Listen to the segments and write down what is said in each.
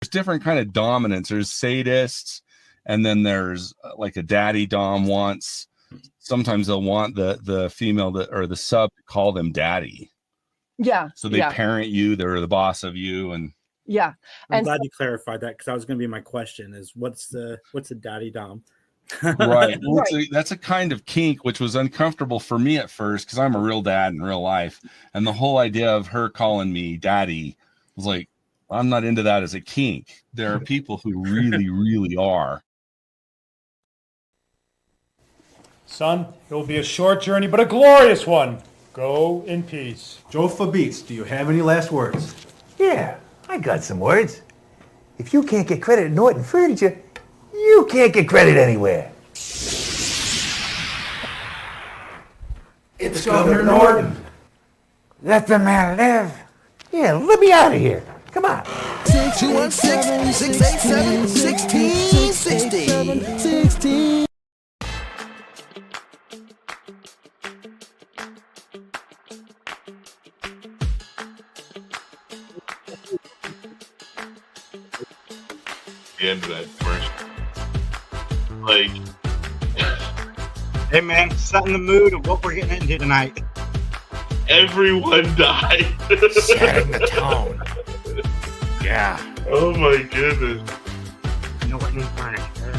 different kind of dominance. There's sadists, and then there's like a daddy dom wants. Sometimes they'll want the female or the sub to call them daddy. Yeah. So they parent you. They're the boss of you, and yeah. I'm glad you clarified that, because that was going to be my question: is what's the daddy dom? Right. Well, that's a kind of kink, which was uncomfortable for me at first because I'm a real dad in real life, and the whole idea of her calling me daddy was like, I'm not into that as a kink. There are people who really, really are. Son, it will be a short journey, but a glorious one. Go in peace. Joe Fabeats, do you have any last words? Yeah, I got some words. If you can't get credit at Norton Furniture, you can't get credit anywhere. It's Governor Norton. Let the man live. Yeah, let me out of here. Come on. 216-687-1660. The end of that commercial. Like, hey man, setting the mood of what we're getting into tonight. Everyone died. Setting the tone. Yeah. Oh my goodness. Norton Furniture.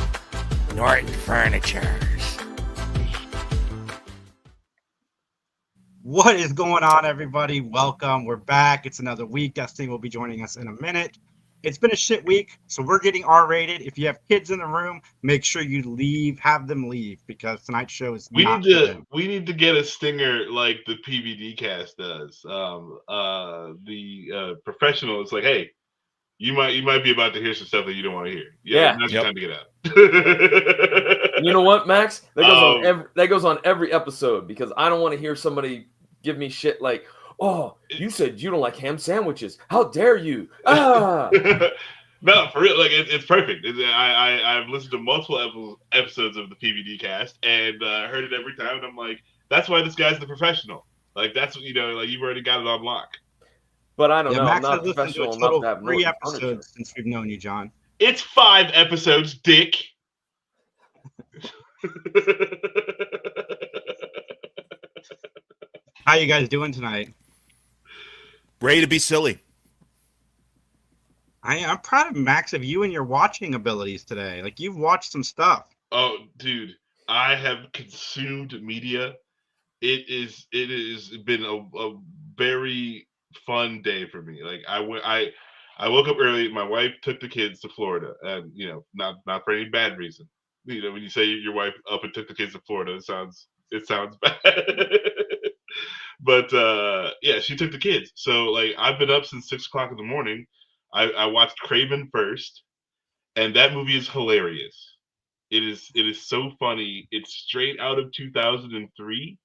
Norton Furnitures. What is going on, everybody? Welcome. We're back. It's another week. Destiny will be joining us in a minute. It's been a shit week, so we're getting R-rated. If you have kids in the room, make sure you have them leave, because tonight's show is we need to get a stinger like the PVD cast does. The professional is like, hey, you might be about to hear some stuff that you don't want to hear. Yeah, now's your time to get out. You know what, Max? That goes on every episode, because I don't want to hear somebody give me shit like, oh, you said you don't like ham sandwiches. How dare you? Ah! No, for real. Like, it's perfect. I've listened to multiple episodes of the PVD cast and heard it every time. And I'm like, that's why this guy's the professional. Like, that's, like, you've already got it on lock. But I don't know. Max I'm not professional enough to have 3 episodes since we've known you, John. It's 5 episodes, dick. How you guys doing tonight? Ready to be silly. I'm proud of Max of you and your watching abilities today. Like, you've watched some stuff. Oh, dude, I have consumed media. It has been a very fun day for me. Like, I woke up early. My wife took the kids to Florida, and not for any bad reason. When you say your wife up and took the kids to Florida, it sounds bad. But yeah, she took the kids. So like, I've been up since 6 o'clock in the morning. I watched Craven first, and that movie is hilarious. It is so funny. It's straight out of 2003,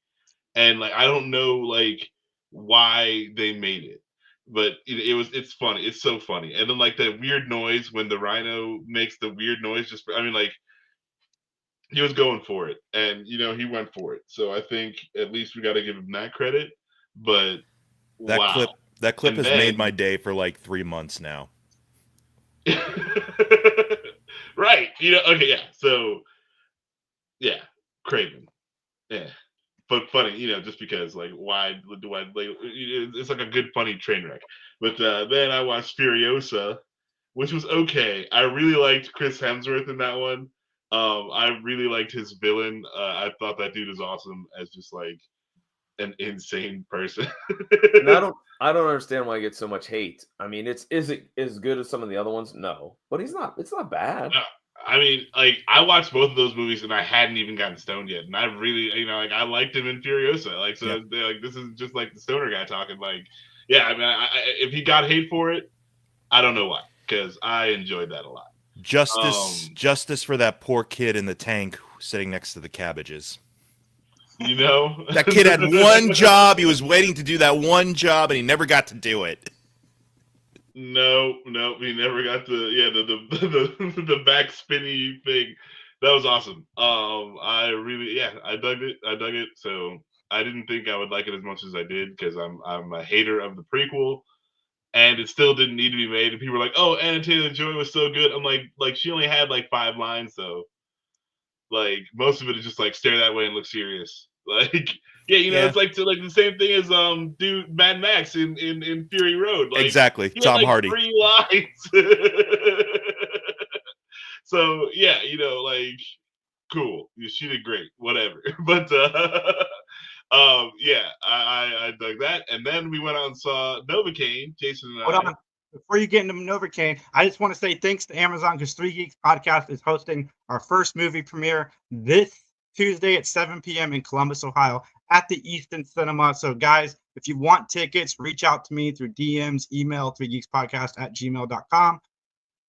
and like, I don't know like why they made it, but it's funny. It's so funny. And then like that weird noise when the rhino makes the weird noise. Like, he was going for it, and he went for it. So I think at least we got to give him that credit. But that clip has made my day for like 3 months now. Right. Okay, yeah. So yeah, Craven. Yeah. But funny, just because like, why do I like, it's like a good funny train wreck. But then I watched Furiosa, which was okay. I really liked Chris Hemsworth in that one. I really liked his villain. I thought that dude is awesome as just like an insane person. And I don't understand why he gets so much hate. I mean, is it as good as some of the other ones? No, but it's not bad. No, I mean, like, I watched both of those movies and I hadn't even gotten stoned yet, and I really, like, I liked him in Furiosa. Like, so like, this is just like the stoner guy talking. Like, yeah, I mean, if he got hate for it, I don't know why, because I enjoyed that a lot. Justice for that poor kid in the tank sitting next to the cabbages. That kid had one job. He was waiting to do that one job, and he never got to do it. No, he never got the back spinny thing. That was awesome. I dug it. So I didn't think I would like it as much as I did, because I'm a hater of the prequel, and it still didn't need to be made. And people were like, "Oh, Anna Taylor-Joy was so good." I'm like she only had like 5 lines though. Like most of it is just like stare that way and look serious. Like it's like the same thing as dude Mad Max in Fury Road. Like Exactly, he Tom had, like, Hardy. 3 lines. So yeah, like cool. She did great. Whatever. But yeah, I dug that. And then we went out and saw Novocaine, Jason and Hold on. Before you get into Novocaine, I just want to say thanks to Amazon because 3 Geeks Podcast is hosting our first movie premiere this Tuesday at 7 p.m. in Columbus, Ohio at the Easton Cinema. So guys, if you want tickets, reach out to me through DMs, email 3geekspodcast@gmail.com.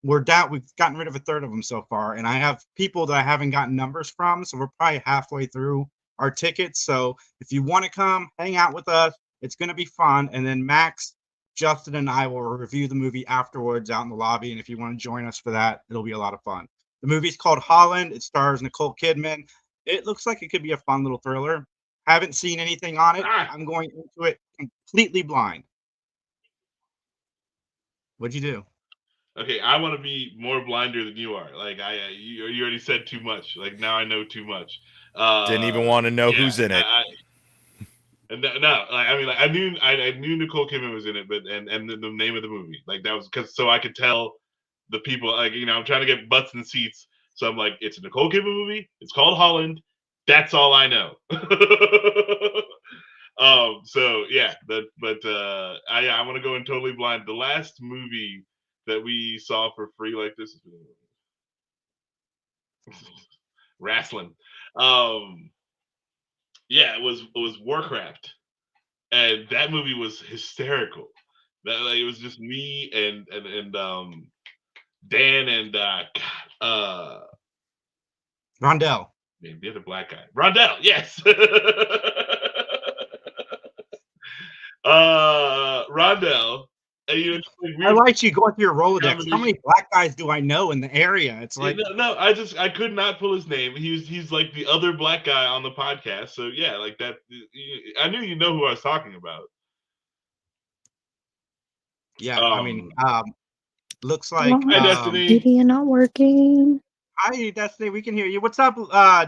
We've gotten rid of a third of them so far, and I have people that I haven't gotten numbers from, so we're probably halfway through our tickets. So if you want to come hang out with us, it's going to be fun. And then Max, Justin, and I will review the movie afterwards out in the lobby, and if you want to join us for that, it'll be a lot of fun. The movie's called Holland. It stars Nicole Kidman. It looks like it could be a fun little thriller. Haven't seen anything on it. I'm going into it completely blind. What'd you do? Okay, I want to be more blinder than you are. Like you already said too much. Like now I know too much. Didn't even want to know who's in it. I knew Nicole Kidman was in it, but and the name of the movie, like that was so I could tell the people, like I'm trying to get butts in seats. So I'm like, it's a Nicole Kidman movie. It's called Holland. That's all I know. So yeah, I want to go in totally blind. The last movie that we saw for free like this is wrestling. Yeah, it was Warcraft, and that movie was hysterical. That it was just me and Dan and Rondell. Man, the other black guy, Rondell. Yes. Rondell. And, I like you going through your Rolodex. How many black guys do I know in the area? It's like I could not pull his name. He's like the other black guy on the podcast. So yeah, like that. I knew you know who I was talking about. Yeah, I mean, looks like hi, Destiny. Media not working. Hi, Destiny. We can hear you. What's up,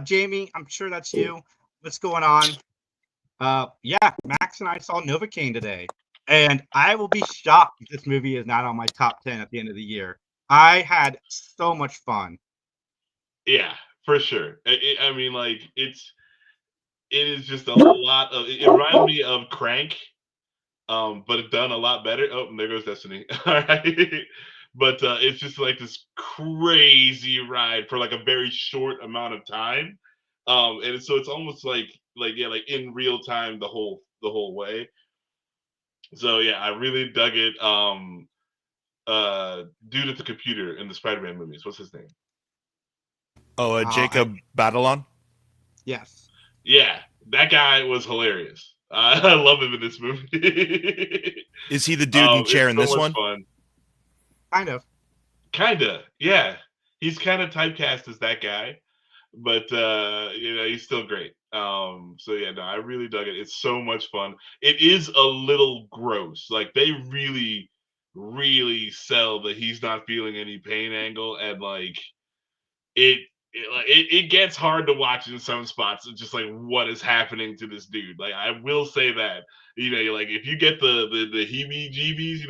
Jamie? I'm sure that's you. What's going on? Yeah, Max and I saw Novocaine today. And I will be shocked if this movie is not on my top 10 at the end of the year. I had so much fun. Yeah, for sure. I mean, like it is just a lot of. It reminded me of Crank, but it done a lot better. Oh, and there goes Destiny. All right, but it's just like this crazy ride for like a very short amount of time, and so it's almost like in real time the whole way. So yeah, I really dug it. Dude at the computer in the Spider-Man movies. What's his name? Oh, Jacob Batalon? Yes. Yeah, that guy was hilarious. I love him in this movie. Is he the dude in the chair in this one? Fun. Kinda, yeah. He's kind of typecast as that guy, but he's still great. So yeah, no, I really dug it. It's so much fun. It is a little gross. Like they really, really sell that he's not feeling any pain angle, and like it gets hard to watch in some spots. It's just like what is happening to this dude. Like I will say that you're like if you get the heebie-jeebies,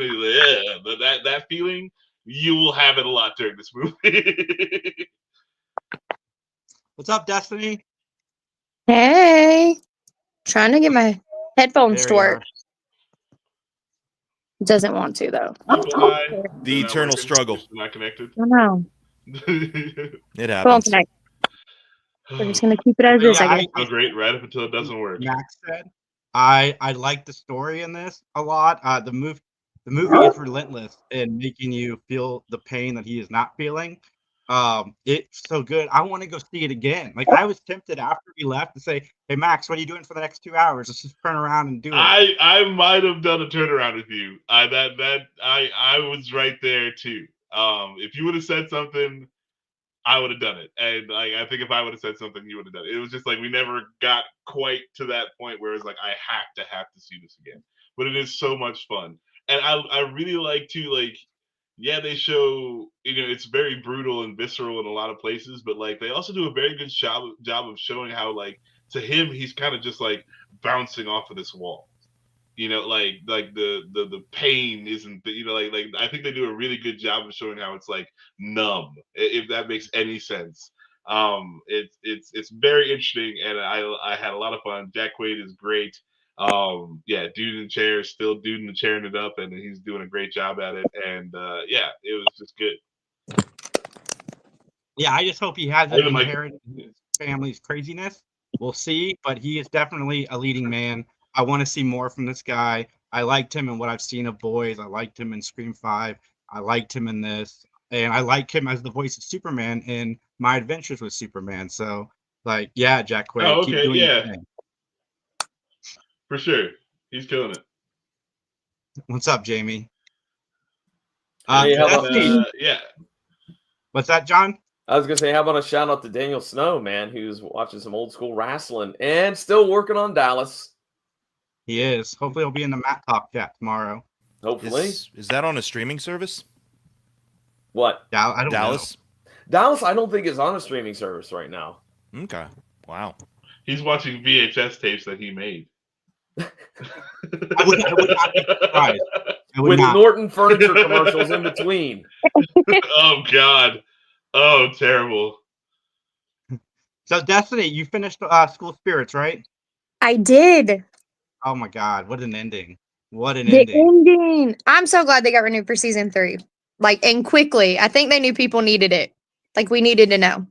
like, that feeling, you will have it a lot during this movie. What's up, Destiny? Hey, trying to get my headphones to work. Doesn't want to though. The eternal struggle. Not connected. I know. It happens. We're just gonna keep it as is. I guess. So great, right up until it doesn't work. Max said, I like the story in this a lot. The movie is relentless in making you feel the pain that he is not feeling. It's so good. I want to go see it again. Like I was tempted after we left to say, "Hey Max, what are you doing for the next 2 hours? Let's just turn around and do it." I might have done a turnaround with you. I was right there too. If you would have said something, I would have done it. And like I think if I would have said something, you would have done it. It was just like we never got quite to that point where it's like I have to see this again. but it is so much fun. And I really like to yeah, they show, it's very brutal and visceral in a lot of places, but like they also do a very good job of showing how like to him he's kind of just like bouncing off of this wall. Like the pain isn't like I think they do a really good job of showing how it's like numb, if that makes any sense. It's very interesting, and I had a lot of fun. Jack Quaid is great. Yeah, dude in the chair, still dude in the chair it up, and he's doing a great job at it. And yeah, it was just good. Yeah, I just hope he hasn't inherited his family's craziness. We'll see, but he is definitely a leading man. I want to see more from this guy. I liked him in what I've seen of Boys. I liked him in Scream 5. I liked him in this. And I like him as the voice of Superman in My Adventures with Superman. So, like, yeah, Jack Quaid. Oh, okay, keep doing yeah. your thing. For sure. He's killing it. What's up, Jamie? Yeah. What's that, John? I was gonna say, how about a shout out to Daniel Snow, man, who's watching some old school wrestling and still working on Dallas. He is. Hopefully, he'll be in the Matt Talk chat tomorrow. Hopefully, is that on a streaming service? What? I don't Dallas. know. Dallas, I don't think is on a streaming service right now. Okay. Wow. He's watching VHS tapes that he made. I would not be surprised. With Norton Furniture commercials in between. Oh God. Oh, terrible. So, Destiny, you finished School Spirits, right? I did. Oh my God, what an ending. What an The ending. ending. I'm so glad they got renewed for season 3. Like, and quickly. I think they knew people needed it. Like, we needed to know.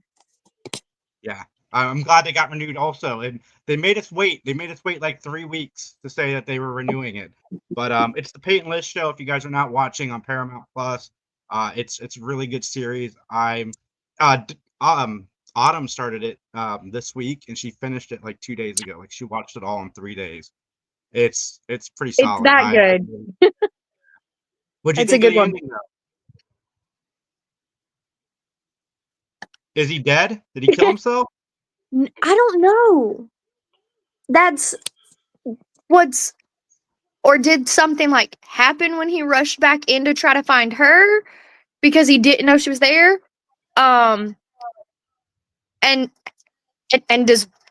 Yeah. I'm glad they got renewed also. And they made us wait. They made us wait like 3 weeks to say that they were renewing it. But it's the Peyton List show. If you guys are not watching on Paramount Plus, it's a really good series. Autumn started it this week, and she finished it like 2 days ago. Like she watched it all in 3 days. It's pretty solid. It's that good. What'd you It's think a of good the one. ending, though? Is he dead? Did he kill himself? I don't know. That's what's, or did something like happen when he rushed back in to try to find her because he didn't know she was there? And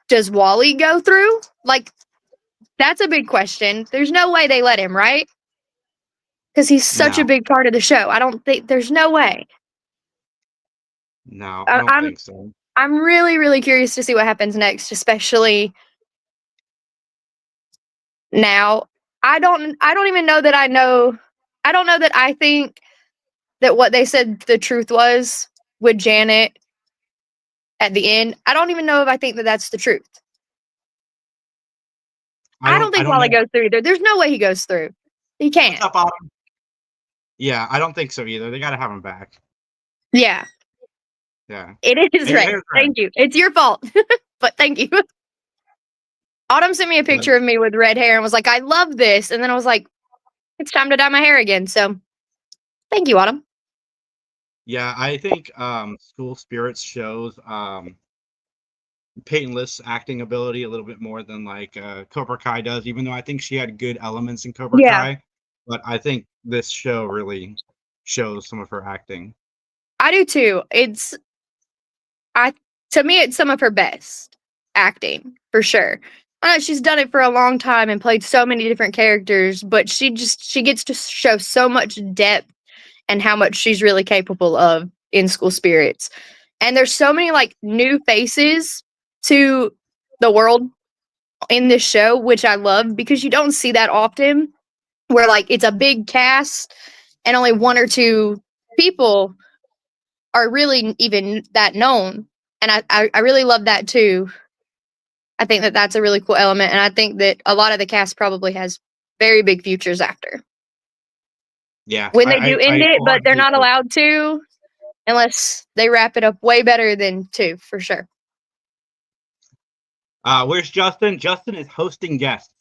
does Wally go through? Like, that's a big question. There's no way they let him, right? Because he's such a big part of the show. I don't think there's no way. No, I don't think so. I'm really, really curious to see what happens next, especially now. I don't even know that I know. I don't know that I think that what they said the truth was with Janet at the end. I don't even know if I think that that's the truth. I don't think Wally goes through either. There's no way he goes through. He can't. What's up, Autumn? Yeah, I don't think so either. They got to have him back. Yeah. Yeah. It is right. Thank you. It's your fault. But thank you. Autumn sent me a picture of me with red hair and was like, I love this. And then I was like, it's time to dye my hair again. So thank you, Autumn. Yeah, I think School Spirits shows Peyton List's acting ability a little bit more than like Cobra Kai does, even though I think she had good elements in Cobra Kai. But I think this show really shows some of her acting. I do too. To me, it's some of her best acting for sure. I know she's done it for a long time and played so many different characters, but she gets to show so much depth and how much she's really capable of in School Spirits. And there's so many like new faces to the world in this show, which I love because you don't see that often where like it's a big cast and only 1 or 2 people are really even that known. And I really love that too. I think that that's a really cool element. And I think that a lot of the cast probably has very big futures after. Yeah. When they do end it, but they're not allowed to unless they wrap it up way better than 2, for sure. Where's Justin? Justin is hosting guests.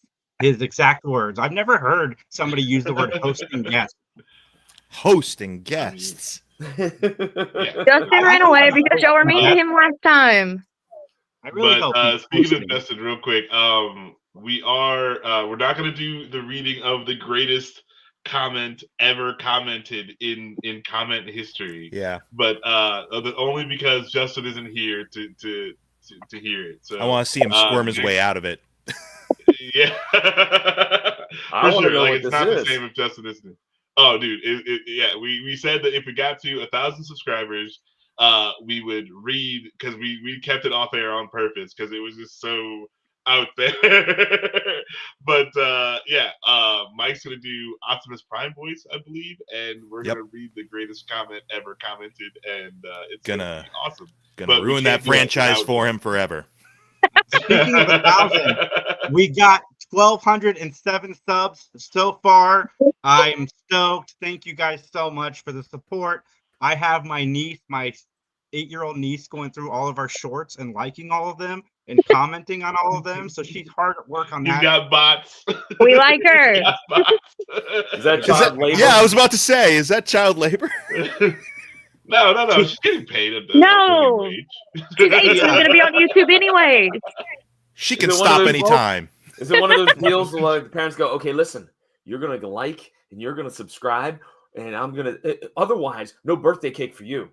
His exact words. I've never heard somebody use the word hosting guests. Hosting guests. Justin ran away because y'all were mean to him last time. I really but speaking of Justin, real quick, we're not going to do the reading of the greatest comment ever commented in comment history. Yeah. But only because Justin isn't here to hear it. So I want to see him squirm his way out of it. Yeah. I want to know Like, what it's this not is. the same if Justin isn't. Oh, dude. Yeah, we said that if we got to 1,000 subscribers, we would read, because we kept it off air on purpose because it was just so out there. But Mike's gonna do Optimus Prime voice, I believe, and we're gonna read the greatest comment ever commented, and it's gonna be awesome. Gonna ruin that franchise for him forever. Speaking of 1,000, we got 1,207 subs so far. I'm stoked. Thank you guys so much for the support. I have my 8-year-old niece, going through all of our shorts and liking all of them and commenting on all of them. So she's hard at work on that. You got bots. We like her. Is that child labor? Yeah, I was about to say, is that child labor? No. She's getting paid at the No. wage. She's 18, going to be on YouTube anyway. She can stop anytime. Is it one of those deals where like the parents go, okay, listen, you're going to like and you're going to subscribe, and I'm going to, otherwise, no birthday cake for you.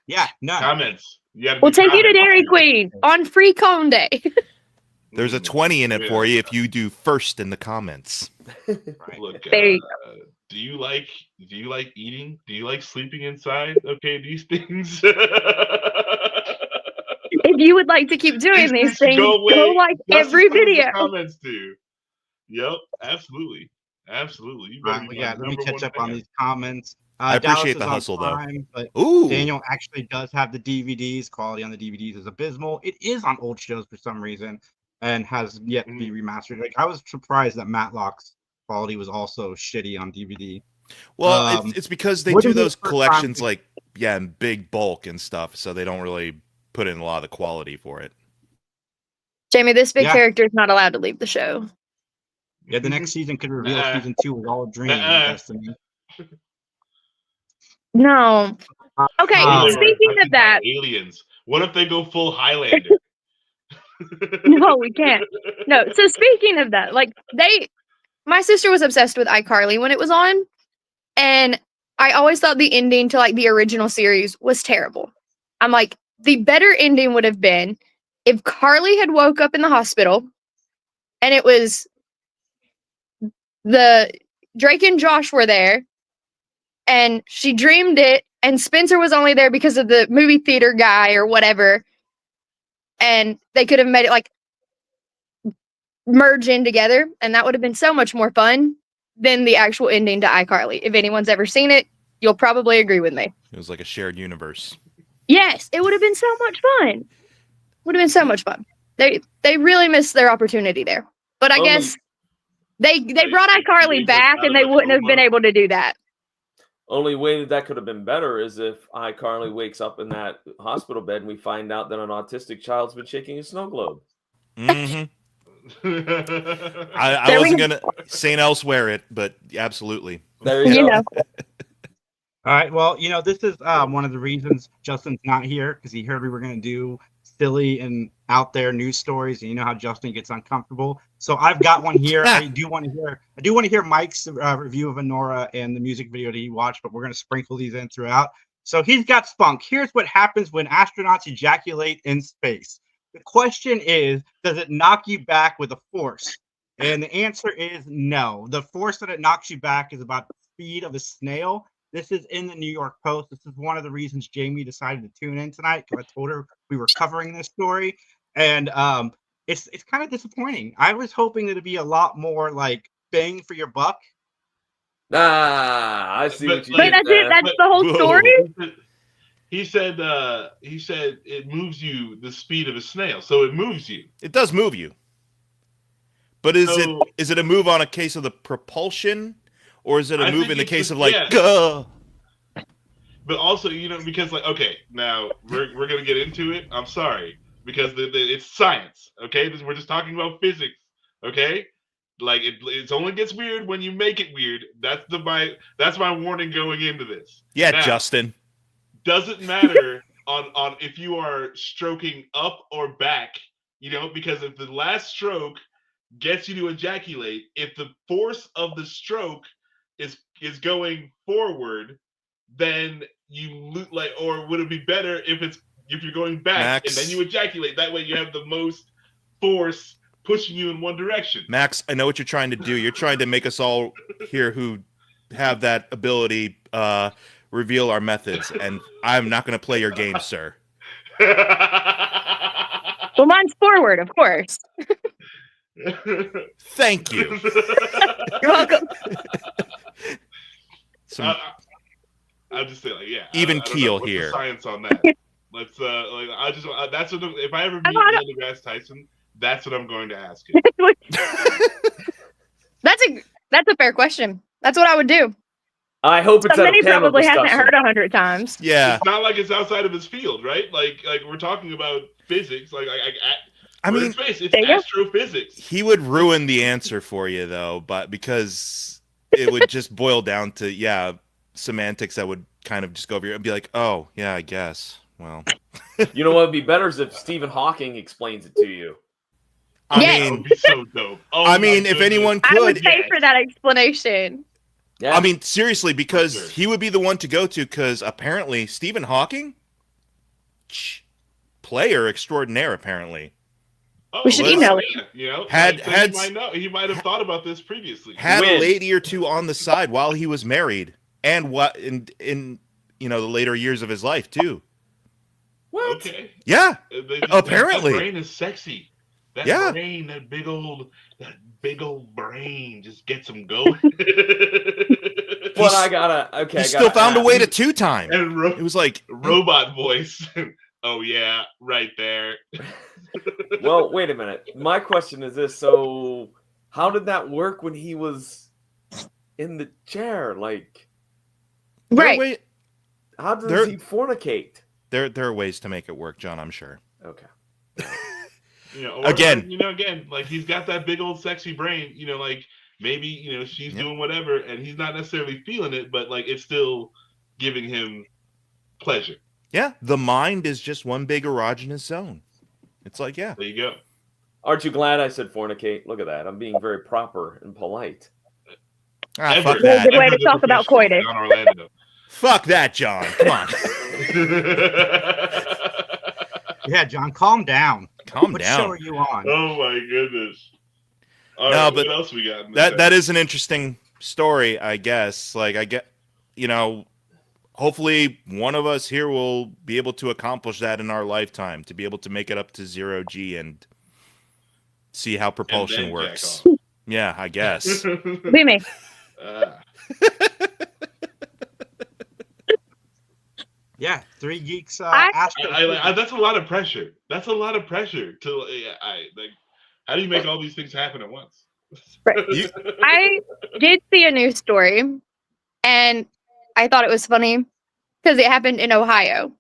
Yeah, no. Comments. We'll take you to Dairy Queen on free cone day. There's a 20 in it for you if you do first in the comments. Look, There you go. Do you like eating? Do you like sleeping inside? Okay, these things. If you would like to keep doing these things, go like every video. Comments do. Yep, absolutely. You better be let me catch up on these comments. I appreciate Dallas the is on hustle, Prime, though. But Ooh. Daniel actually does have the DVDs. Quality on the DVDs is abysmal. It is on old shows for some reason and has yet to be remastered. Like, I was surprised that Matlock's quality was also shitty on DVD. Well, it's because they do those collections in big bulk and stuff, so they don't really put in a lot of the quality for it. Jamie, this big character is not allowed to leave the show. Yeah, the next season could reveal season 2 was all a dream. Destiny. No. Okay, speaking of that. Aliens. What if they go full Highlander? No, we can't. No, so speaking of that, my sister was obsessed with iCarly when it was on, and I always thought the ending to the original series was terrible. I'm like, the better ending would have been if Carly had woke up in the hospital and it was the Drake and Josh were there and she dreamed it, and Spencer was only there because of the movie theater guy or whatever, and they could have made it merge in together, and that would have been so much more fun than the actual ending to iCarly. If anyone's ever seen it, you'll probably agree with me. It was like a shared universe. Yes, it would have been so much fun. Would have been so much fun. They really missed their opportunity there. But I guess they brought iCarly back, and they wouldn't have been able to do that. Only way that could have been better is if iCarly wakes up in that hospital bed and we find out that an autistic child's been shaking a snow globe. Mm-hmm. I wasn't going to St. Elsewhere it, but absolutely. There you go. All right. Well, this is one of the reasons Justin's not here, because he heard we were going to do silly and out there news stories, and you know how Justin gets uncomfortable. So I've got one here. I do want to hear Mike's review of Anora and the music video that he watched, but we're going to sprinkle these in throughout. So he's got spunk. Here's what happens when astronauts ejaculate in space. The question is, does it knock you back with a force? And the answer is no. The force that it knocks you back is about the speed of a snail. This is in the New York Post. This is one of the reasons Jamie decided to tune in tonight, because I told her we were covering this story. And it's kind of disappointing. I was hoping that it'd be a lot more bang for your buck. I see what you did. Wait, that's it? That's the whole story? He said it moves you the speed of a snail, so it moves you. It does move you. But is it a move on a case of the propulsion, or is it a move in the case of Gah? But also, because now we're gonna get into it. I'm sorry, because it's science. Okay, we're just talking about physics. Okay, it only gets weird when you make it weird. That's my warning going into this. Yeah, now, Justin. Doesn't matter on if you are stroking up or back, because if the last stroke gets you to ejaculate, if the force of the stroke is going forward, then you like, or would it be better if you're going back Max, and then you ejaculate? That way you have the most force pushing you in one direction. Max, I know what you're trying to do. You're trying to make us all here who have that ability reveal our methods, and I'm not going to play your game, sir. Well, mine's forward, of course. Thank you. You're welcome. I'll just say, like, yeah, even I don't keel know. What's here. the science on that? Let's like, I just that's what if I ever meet Neil deGrasse Tyson, that's what I'm going to ask him. That's a fair question. That's what I would do. I hope it's Somebody a panel probably hasn't discussion. heard 100 times. Yeah, it's not like it's outside of his field, right? Like we're talking about physics. Like I mean, it's astrophysics. He would ruin the answer for you though, but because it would just boil down to semantics that would kind of just go over here and be like, oh yeah, I guess. Well, you know what would be better is if Stephen Hawking explains it to you. I Yeah. mean, That would be so dope. Oh, I my mean, if goodness. anyone I would could, pay for that explanation. Yeah. I mean, seriously, because Sure. he would be the one to go to. Because apparently, Stephen Hawking, player extraordinaire. Apparently, Oh, We should well, email yeah, you know, Had- like, had- he might know. He might have thought about this previously. had Win. a lady or two on the side while he was married, and what in the later years of his life too. What? Okay. Yeah, Apparently. that brain is sexy. That Yeah. brain, that big old brain, just gets him going. But I gotta. Okay. he I still gotta found a ask. way to two-time. And It was like, robot voice. Oh yeah, right there. Well, wait a minute. My question is this: so, how did that work when he was in the chair? Like, Right. how does There- he fornicate? there are ways to make it work, John. I'm sure. Okay. You know, Again. like he's got that big old sexy brain. You know, like maybe she's Yep. doing whatever, and he's not necessarily feeling it, but like it's still giving him pleasure. Yeah, the mind is just one big erogenous zone. It's like, yeah. There you go. Aren't you glad I said fornicate? Look at that. I'm being very proper and polite. Ah, Ever. fuck Well, that. good way to talk about coitus. John Orlando. Fuck that, John. Come on. Yeah, John, calm down. Calm What down. show are you on? Oh my goodness. All No, right, but what else we got? In this That is an interesting story, I guess. Like, I get, hopefully one of us here will be able to accomplish that in our lifetime, to be able to make it up to 0G and see how propulsion then works. jack Yeah, I guess. Be me. Yeah, 3 geeks. I- That's a lot of pressure. That's a lot of pressure to like. How do you make all these things happen at once? You- I did see a news story, and I thought it was funny because it happened in Ohio.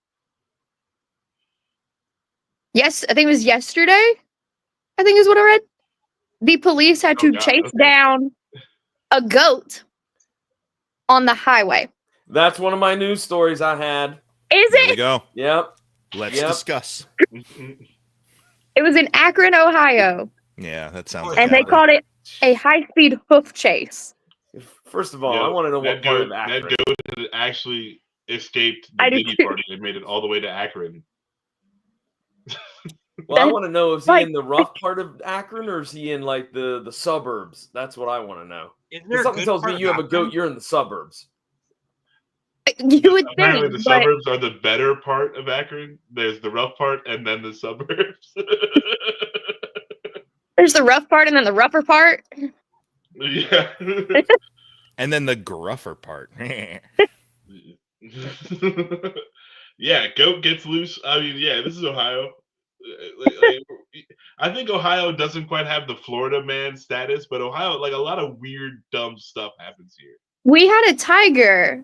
Yes, I think it was yesterday. I think is what I read. The police had to God, chase okay. down a goat on the highway. That's one of my news stories I had. Is there we it? go. Yep. Let's Yep. discuss. It was in Akron, Ohio, Yeah, that sounds and they bad. called it a high-speed hoof chase. First of all, Yeah, I want to know what that part of goat Akron. had actually escaped the I do Diddy too. party and made it all the way to Akron. Well, I That- want to know, is he like- in the rough part of Akron or is he in like the suburbs? That's what I want to know. Is there If a something good tells part me of you have a Akron? goat, you're in the suburbs. You would Apparently, think, the but suburbs are the better part of Akron. There's the rough part, and then the suburbs. there's the rough part and then the rougher part. Yeah. And then the gruffer part. Yeah, goat gets loose. I mean, yeah, this is Ohio. I think Ohio doesn't quite have the Florida man status, but Ohio, like a lot of weird, dumb stuff happens here. We had a tiger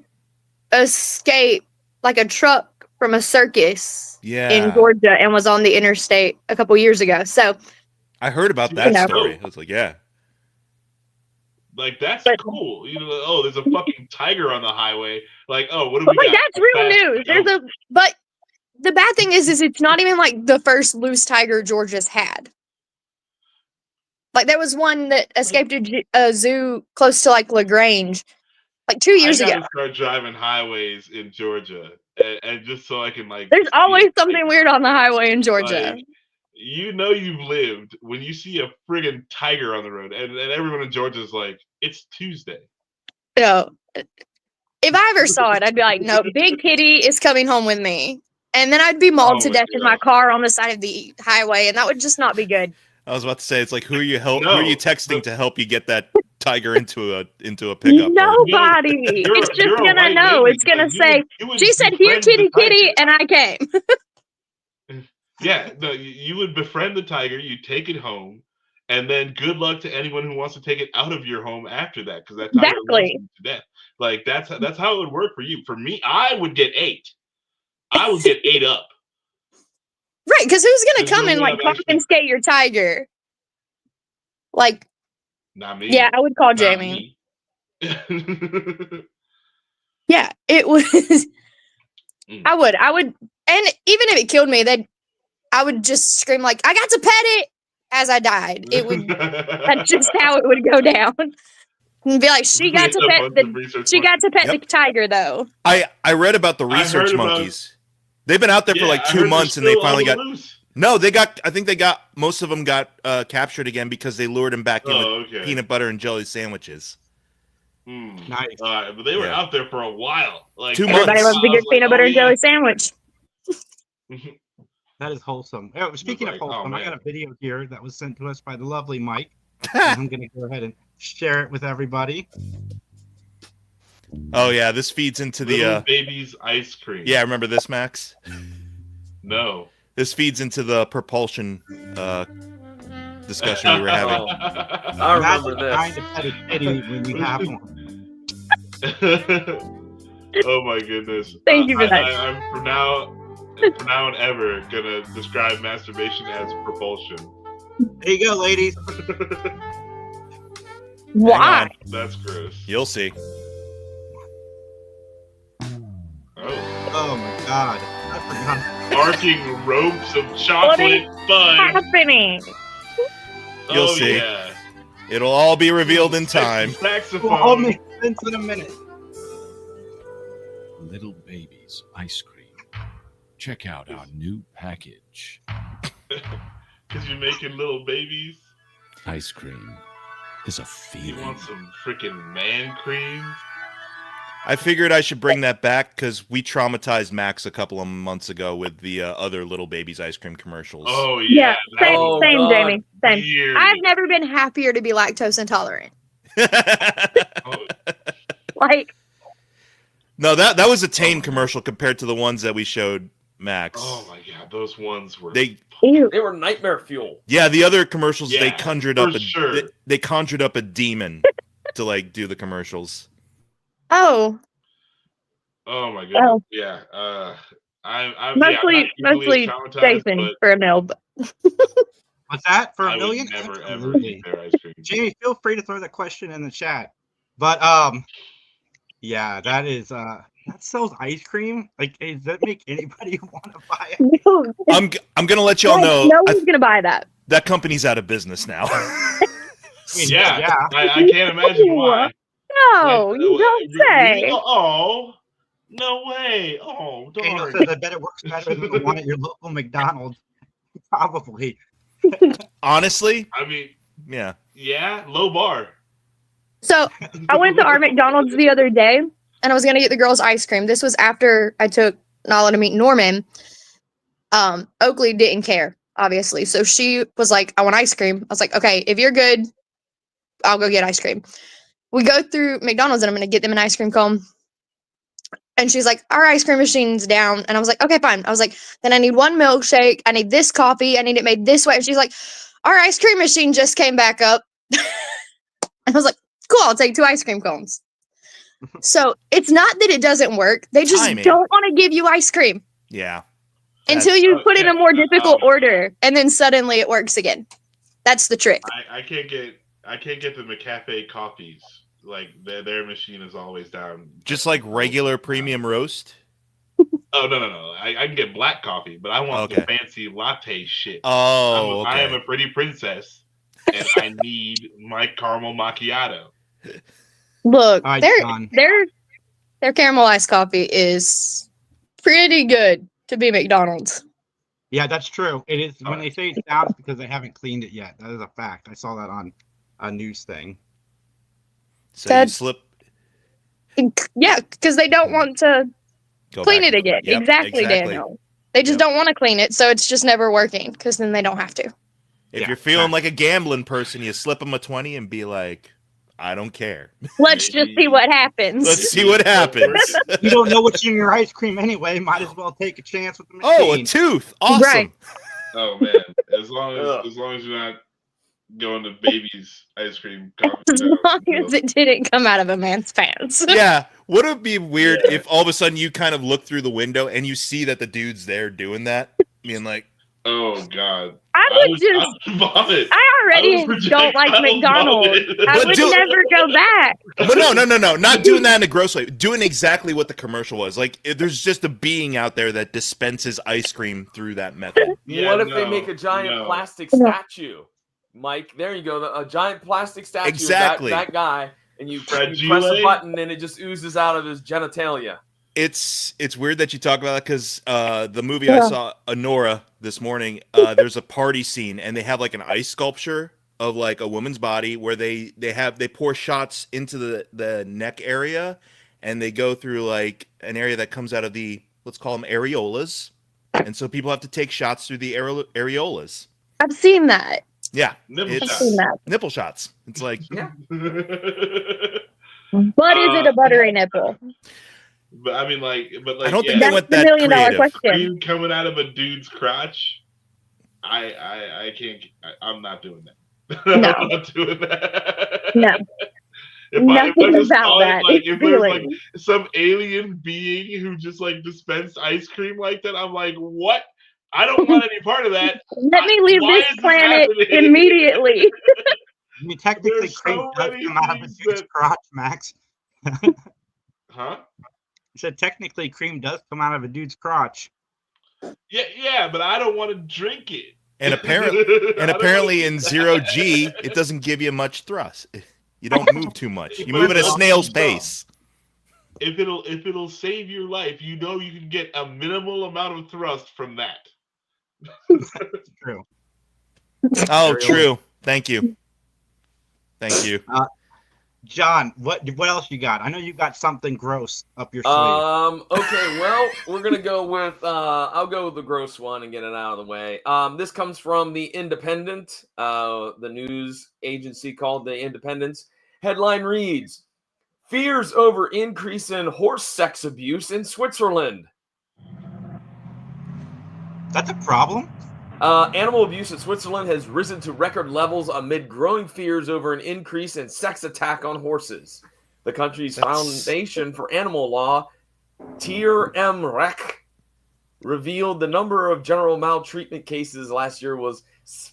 escape like a truck from a circus Yeah. in Georgia and was on the interstate a couple years ago. So I heard about that know. story. I was like, yeah. Like that's But- cool. You know, like, oh, there's a fucking tiger on the highway. Like, oh, what do but we like got? that's real Fast news. goat. There's a but the bad thing is it's not even like the first loose tiger Georgia's had. Like there was one that escaped a zoo close to like LaGrange, like 2 years I ago. gotta start driving highways in Georgia, and just so I can like. There's always something weird on the highway in Georgia. Like, you know you've lived when you see a friggin' tiger on the road, and everyone in Georgia's like, it's Tuesday. No, if I ever saw it, I'd be like, no, Big Kitty is coming home with me. And then I'd be mauled to death in my car on the side of the highway, and that would just not be good. I was about to say, it's like, who are you texting to help you get that tiger into a pickup? Nobody. It's just gonna know. It's gonna say, she said, here, kitty, kitty, and I came. Yeah, no, you would befriend the tiger, you take it home, and then good luck to anyone who wants to take it out of your home after that, because that tiger loves you to death. Like that's how it would work for you. For me, I would get ate. I would get ate up. Right, because who's gonna come and like confiscate your tiger? Like, not me. Yeah, I would call Jamie. Yeah, it was. I would, and even if it killed me, I would just scream like, "I got to pet it!" as I died. It would. That's just how it would go down. And be like, she got to pet the tiger, though. I read about the research monkeys. They've been out there for like 2 months, and they finally got. No, I think most of them got captured again because they lured them back in with peanut butter and jelly sandwiches. Nice. But they were out there for a while. Like 2 months. Everybody loves a good peanut butter and jelly sandwich. That is wholesome. Oh, speaking of wholesome, I got a video here that was sent to us by the lovely Mike. I'm going to go ahead and share it with everybody. Oh yeah, this feeds into Little baby's ice cream. Yeah, remember this, Max? No. This feeds into the propulsion discussion we were having. I remember this. Trying to pet a kitty when you have one. Oh my goodness! Thank you for that. I'm for now and ever gonna describe masturbation as propulsion. There you go, ladies. Why? That's gross. You'll see. Oh my god! I forgot. Arcing ropes of chocolate fudge. Happening. You'll see. Yeah. It'll all be revealed in time. Saxophone. We'll all make sense in a minute. Little babies ice cream. Check out our new package. Because you're making little babies. Ice cream is a feeling. You want some freaking man cream? I figured I should bring that back because we traumatized Max a couple of months ago with the other little babies ice cream commercials. Oh yeah, same, Jamie. Same. Weird. I've never been happier to be lactose intolerant. Like, no, that was a tame commercial compared to the ones that we showed Max. Oh my god, those ones were they were nightmare fuel. Yeah, the other commercials Yeah, they conjured up they conjured up a demon to like do the commercials. oh my god, yeah. I'm mostly Jason for a mil. But What's that for I a million? would never ever Absolutely. eat their ice cream. Jamie, feel free to throw that question in the chat. But yeah, that is that sells ice cream. Like, does that make anybody want to buy it? no, I'm gonna let y'all know. no one's gonna buy that. That company's out of business now. Yeah. I can't imagine why. No, you don't say. Oh, no way. Oh, Daniel darn. says I bet it works better than the one at your local McDonald's. Probably. Honestly, I mean, yeah, low bar. So I went to our McDonald's the other day, and I was gonna get the girls ice cream. This was after I took Nala to meet Norman. Oakley didn't care, obviously, so she was like, "I want ice cream." I was like, "Okay, if you're good, I'll go get ice cream." We go through McDonald's, and I'm gonna get them an ice cream cone. And she's like, "Our ice cream machine's down." And I was like, "Okay, fine." I was like, "Then I need one milkshake. I need this coffee. I need it made this way." And she's like, "Our ice cream machine just came back up." And I was like, "Cool, I'll take 2 ice cream cones." So it's not that it doesn't work. They just don't want to give you ice cream. Yeah. Until you put in a more difficult order, and then suddenly it works again. That's the trick. I can't get the McCafe coffees. Like their machine is always down. Just like regular premium roast. Oh no! I can get black coffee, but I want the fancy latte shit. Oh, I am a pretty princess. and I need my caramel macchiato. Look, Hi, John. their caramel iced coffee is pretty good to be McDonald's. Yeah, that's true. It is when they say it's down, it's because they haven't cleaned it yet. That is a fact. I saw that on a news thing. So you slip. Yeah, because they don't want to clean it again. Yep, exactly, Daniel. They just don't want to clean it, so it's just never working. Because then they don't have to. If you're feeling like a gambling person, you slip them a 20 and be like, I don't care. Let's just see what happens. Let's see what happens. You don't know what's in your ice cream anyway. Might as well take a chance with the machine. Oh, a tooth. Awesome. Right. Oh man, as long as you're not going to baby's ice cream. As long as it didn't come out of a man's pants. Yeah. Would it be weird if all of a sudden you kind of look through the window and you see that the dude's there doing that? Being like, oh God. I would vomit. I already don't like McDonald's. I would never go back. But no. Not doing that in a gross way. Doing exactly what the commercial was. Like, there's just a being out there that dispenses ice cream through that method. What if they make a giant plastic statue? Mike, there you go. A giant plastic statue Exactly. of that guy, and you press a button and it just oozes out of his genitalia. It's weird that you talk about that because the movie I saw, Honora, this morning, there's a party scene and they have like an ice sculpture of like a woman's body where they pour shots into the neck area and they go through like an area that comes out of the, let's call them areolas, and so people have to take shots through the areolas. I've seen that. Yeah, nipple shots. It's like, but is it a buttery nipple? But I mean, I don't think they went that $1 million question. Cream coming out of a dude's crotch. I can't. I'm not doing that. No. I'm not doing that. No. Nothing about that. If there's like some alien being who just like dispensed ice cream like that, I'm like, what? I don't want any part of that. Let me leave this planet immediately. I mean, technically, cream does come out of a dude's crotch, Max. Huh? You said technically cream does come out of a dude's crotch. Yeah, but I don't want to drink it. And apparently in 0G, it doesn't give you much thrust. You don't move too much. You move at a snail's pace. If it'll save your life, you know you can get a minimal amount of thrust from that. That's true. Oh, true. Thank you. John, what else you got? I know you got something gross up your sleeve. Okay, well, we're gonna go with I'll go with the gross one and get it out of the way. This comes from the Independent, the news agency called the Independent. Headline reads: Fears over increase in horse sex abuse in Switzerland. That's a problem. Animal abuse in Switzerland has risen to record levels amid growing fears over an increase in sex attack on horses. The country's Foundation for Animal Law, TRMREC, revealed the number of general maltreatment cases last year was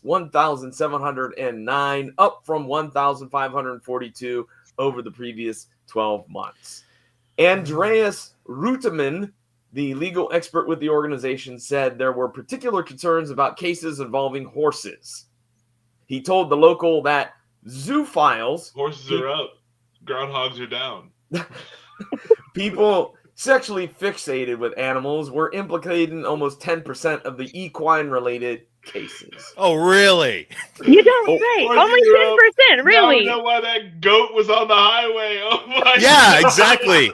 1,709, up from 1,542 over the previous 12 months. Andreas Ruteman, the legal expert with the organization, said there were particular concerns about cases involving horses. He told the local that zoophiles... Horses are up. Groundhogs are down. People sexually fixated with animals were implicated in almost 10% of the equine-related cases. Oh, really? You don't say. Only 10%, really? I don't know why that goat was on the highway. Oh my God. Yeah, exactly.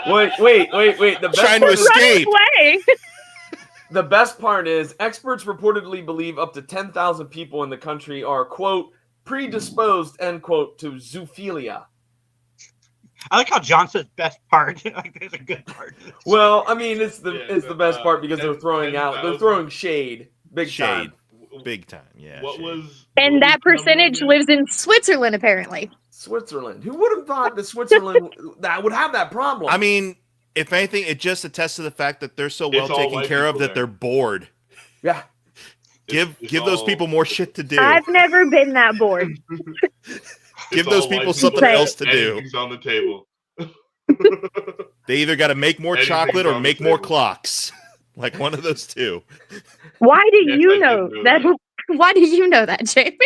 Wait. The best trying to escape. The best part is experts reportedly believe up to 10,000 people in the country are, quote, predisposed, end quote, to zoophilia. I like how John says best part. Like there's a good part. Well, I mean, it's the best part because they're throwing shade. Big time. Yeah. And that percentage lives in Switzerland, apparently. Switzerland. Who would have thought that Switzerland that would have that problem? I mean, if anything, it just attests to the fact that they're so well taken care of that they're bored. Yeah. Give those people more shit to do. I've never been that bored. Give those people something else to do. Anything's on the table. They either got to make more chocolate or make more clocks. Like one of those two. Why do you know that? Why do you know that, Jamie?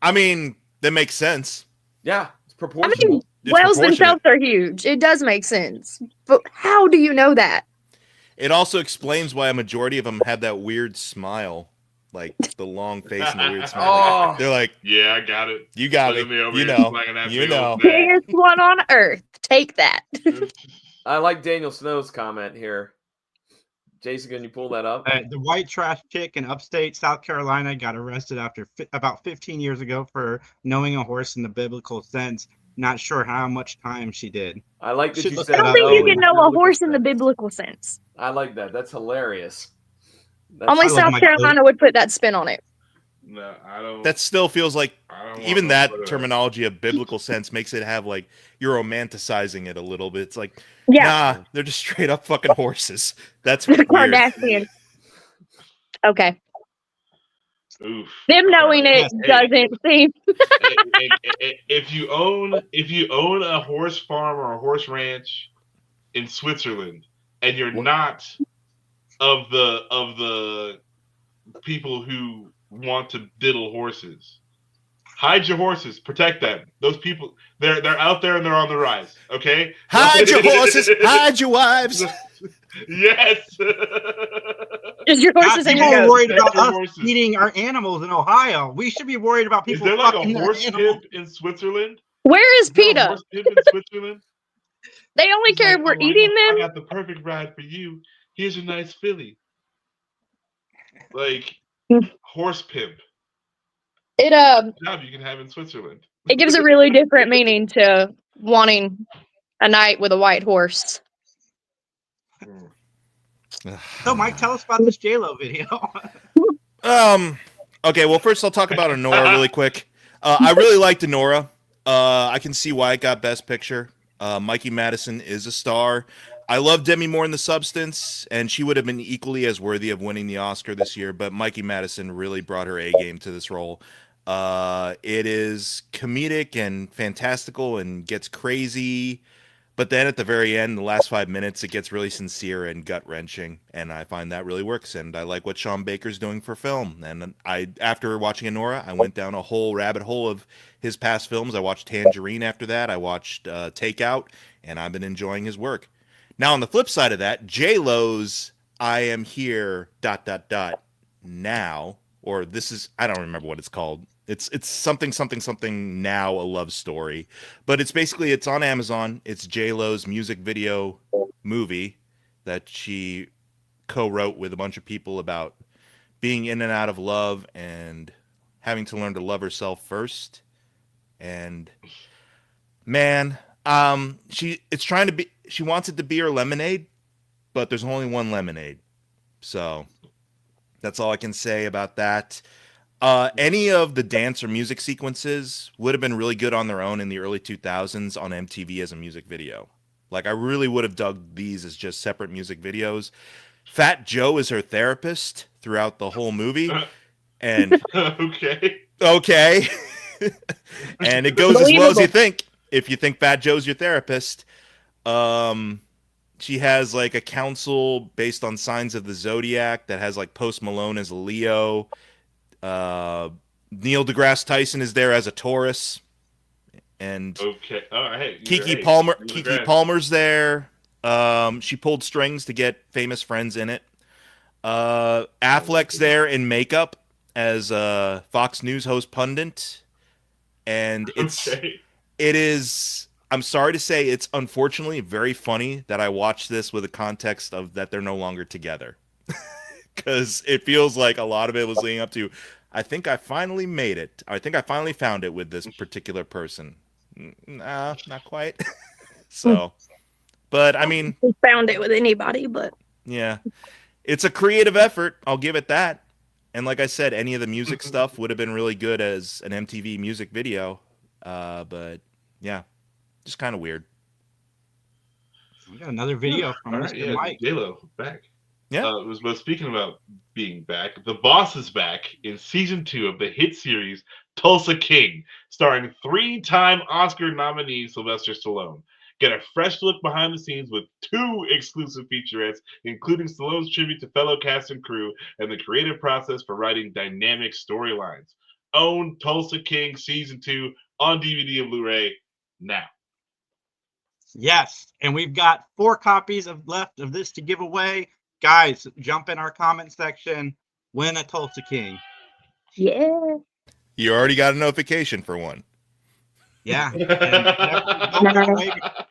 I mean, that makes sense. Yeah, it's I proportional. mean, whales themselves are huge. It does make sense. But how do you know that? It also explains why a majority of them have that weird smile, like the long face and the weird smile. They're like, yeah, I got it. You got Look it. at me over You here know. slanging that You big old know. thing. Biggest one on Earth. Take that. I like Daniel Snow's comment here. Jason, can you pull that up? The white trash chick in upstate South Carolina got arrested after about 15 years ago for knowing a horse in the biblical sense. Not sure how much time she did. I like that you said. I don't think you can know a horse in the biblical sense. I like that. That's hilarious. Only South Carolina would put that spin on it. No, I don't. That still feels like even want that to put it- terminology of biblical sense makes it have like you're romanticizing it a little bit. It's like, Yeah. nah, they're just straight up fucking horses. That's The weird. Kardashians. Okay. Oof. Them knowing it doesn't seem. If you own a horse farm or a horse ranch in Switzerland and you're not of the people who want to diddle horses, hide your horses, protect them. Those people, they're out there and they're on the rise. Okay, hide your horses, hide your wives. Yes. Just your horses and people your are goats. worried about Your us horses. eating our animals in Ohio. We should be worried about Is people there like a fucking their horse animals. pimp in Switzerland? Where is Is there a PETA? horse pimp in Switzerland? They only He's care like, if we're "Oh, eating I them. got the perfect ride for you. Here's a nice filly. Like horse pimp. It Job you can have in Switzerland. it gives a really different meaning to wanting a knight with a white horse. So, Mike, tell us about this J-Lo video. Okay, well, first I'll talk about Honora really quick. I really liked Honora. I can see why it got Best Picture. Mikey Madison is a star. I love Demi Moore in The Substance, and she would have been equally as worthy of winning the Oscar this year, but Mikey Madison really brought her A game to this role. It is comedic and fantastical and gets crazy, but then at the very end, the last 5 minutes, it gets really sincere and gut-wrenching, and I find that really works, and I like what Sean Baker's doing for film. And after watching Honora, I went down a whole rabbit hole of his past films. I watched Tangerine after that. I watched Takeout, and I've been enjoying his work. Now, on the flip side of that, J-Lo's I Am Here, ... now, or this is, I don't remember what it's called. It's something now, a love story. But it's on Amazon. It's J-Lo's music video movie that she co-wrote with a bunch of people about being in and out of love and having to learn to love herself first. And man, she wants it to be her lemonade, but there's only one lemonade. So that's all I can say about that. Any of the dance or music sequences would have been really good on their own in the early 2000s on MTV as a music video. Like, I really would have dug these as just separate music videos. Fat Joe is her therapist throughout the whole movie. And okay. And it goes as well as you think. If you think Fat Joe's your therapist. She has like a council based on signs of the zodiac that has like Post Malone as a Leo. Neil deGrasse Tyson is there as a Taurus, and Keke Palmer's there. She pulled strings to get famous friends in it. Affleck's there in makeup as a Fox News host pundit, and it is. I'm sorry to say, it's unfortunately very funny that I watched this with the context of that they're no longer together. Because it feels like a lot of it was leading up to, I think I finally made it. I think I finally found it with this particular person. Nah, not quite. So, but I mean, We found it with anybody, but yeah, it's a creative effort. I'll give it that. And like I said, any of the music stuff would have been really good as an MTV music video. But yeah, just kind of weird. We got another video from Mr. Mike. J-Lo back. Yeah. But speaking about being back, The Boss is back in season 2 of the hit series Tulsa King, starring 3-time Oscar nominee Sylvester Stallone. Get a fresh look behind the scenes with 2 exclusive featurettes, including Stallone's tribute to fellow cast and crew and the creative process for writing dynamic storylines. own Tulsa King Season 2 on DVD and Blu-ray now. Yes, and we've got 4 copies left of this to give away. Guys, jump in our comment section. Win a Tulsa King. Yeah. You already got a notification for one. Yeah. And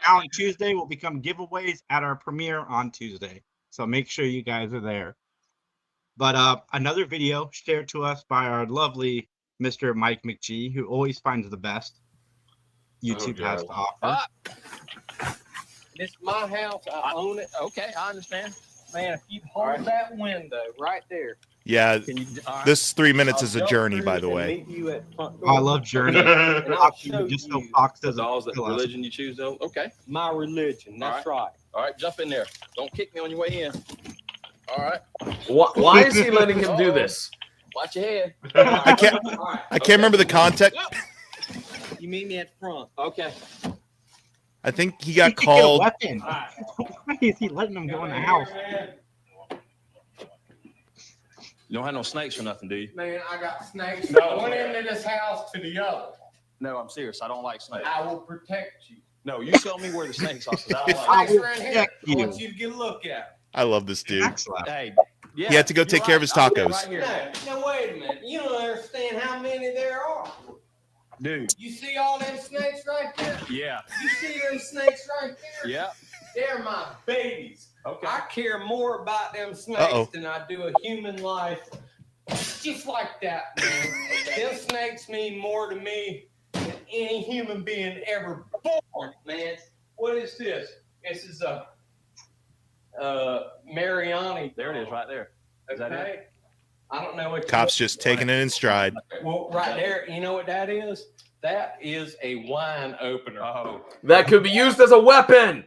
on Tuesday will become giveaways at our premiere on Tuesday. So make sure you guys are there. But another video shared to us by our lovely Mr. Mike McGee, who always finds the best YouTube has to offer. This is my house. I own it. Okay, I understand. Man, if you hold that window right there. Yeah, this 3 minutes is a journey, by the way. I love Journey. Just so Fox doesn't. The religion you choose, though. Okay. My religion. That's right. All right, jump in there. Don't kick me on your way in. All right. Why is he letting him do this? Watch your head. I can't remember the context. You meet me at the front. Okay. I think he got called. Why is he letting him go in the house? You don't have no snakes or nothing, do you? Man, I got snakes. No, one end of this house to the other. No, I'm serious. I don't like snakes. I will protect you. No, you tell me where the snakes are. I will protect you. I want you to get a look at. I love this dude. Hey, he had to go take care of his tacos. No, wait a minute. You don't understand how many there are. Dude. You see all them snakes right there? Yeah. You see them snakes right there? Yeah. They're my babies. Okay. I care more about them snakes than I do a human life. Just like that, man. Them snakes mean more to me than any human being ever born, man. What is this? This is a Mariani. There it is, right there. Is that it? I don't know what. Cop's just taking it in stride. Well, right there, you know what that is? That is a wine opener. Oh, that could be used as a weapon.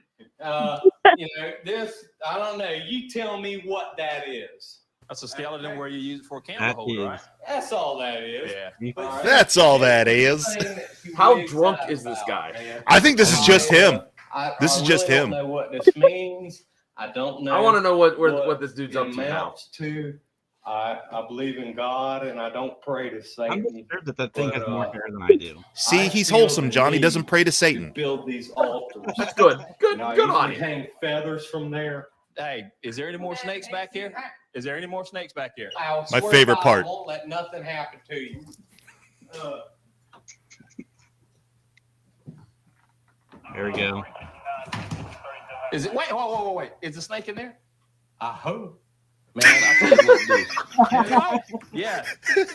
You know, this, I don't know. You tell me what that is. That's a skeleton where you use it for a candle holder, right? That's all that is. Yeah. That's all that is. How drunk is this guy? I think this is just him. This is just him. I don't know what this means. I don't know. I want to know what this dude's up to now. I believe in God and I don't pray to Satan. I'm sure that thing has more hair than I do. See, he's wholesome, John. He doesn't pray to Satan. Build these altars. That's good. Good on you. Hang feathers from there. Hey, is there any more snakes back here? Is there any more snakes back here? My favorite part. I won't let nothing happen to you. There we go. Is it? Wait. Is the snake in there? I hope. Man, I tell you what, dude. Yeah,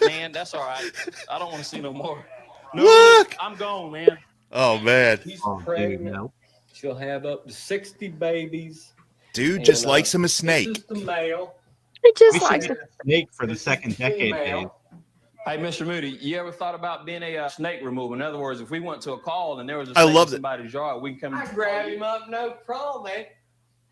man, that's all right. I don't want to see no more. No, Look! I'm gone, man. Oh, man. She's pregnant. She'll have up to 60 babies. Dude just likes him a snake. This is the male. It just likes a snake for the second decade, Dave. Hey, Mr. Moody, you ever thought about being a snake remover? In other words, if we went to a call and there was a snake in somebody's yard, we can come. I grab him up, no problem, man.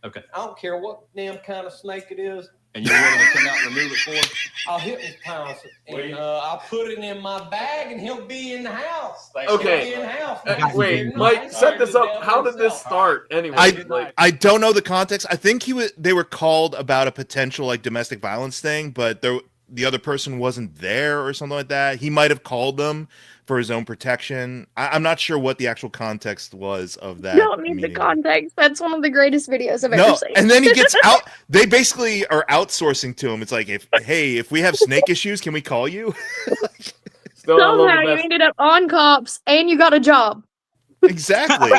Okay. I don't care what damn kind of snake it is. And you're willing to come out and remove it for him? I'll hypnotize it. And I'll put it in my bag and he'll be in the house. Okay. He'll be in the house. Wait, Mike, set this up. How did this start anyway? I don't know the context. I think they were called about a potential like domestic violence thing, but the other person wasn't there or something like that. He might have called them for his own protection. I'm not sure what the actual context was of that. You don't need the context. That's one of the greatest videos I've ever seen. And then he gets out. They basically are outsourcing to him. It's like, if we have snake issues, can we call you? Somehow you ended up on Cops and you got a job. Exactly.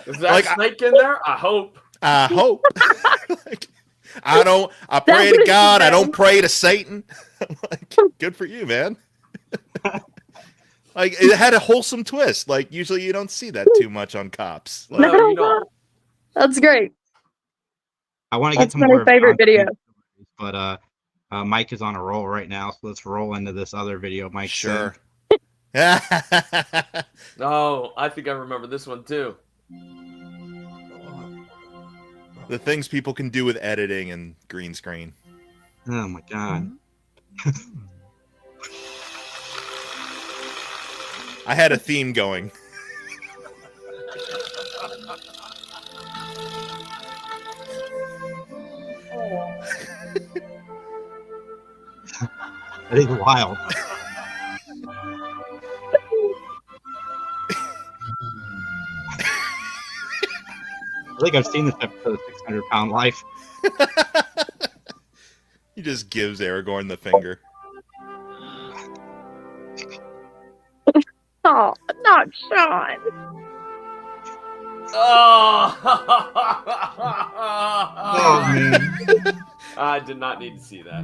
Is that snake in there? I hope. I hope. I pray to God. I don't pray to Satan. Like, good for you, man. Like, it had a wholesome twist. Like, usually you don't see that too much on Cops. Like, No, you don't. That's great. I want to get some more favorite video. But Mike is on a roll right now, so let's roll into this other video. Mike, sure. Oh, I think I remember this one too. The things people can do with editing and green screen. Oh my God. I had a theme going. That is wild. I think I've seen this episode of 600-Pound Life. He just gives Aragorn the finger. Oh, not Sean. Oh, man. I did not need to see that.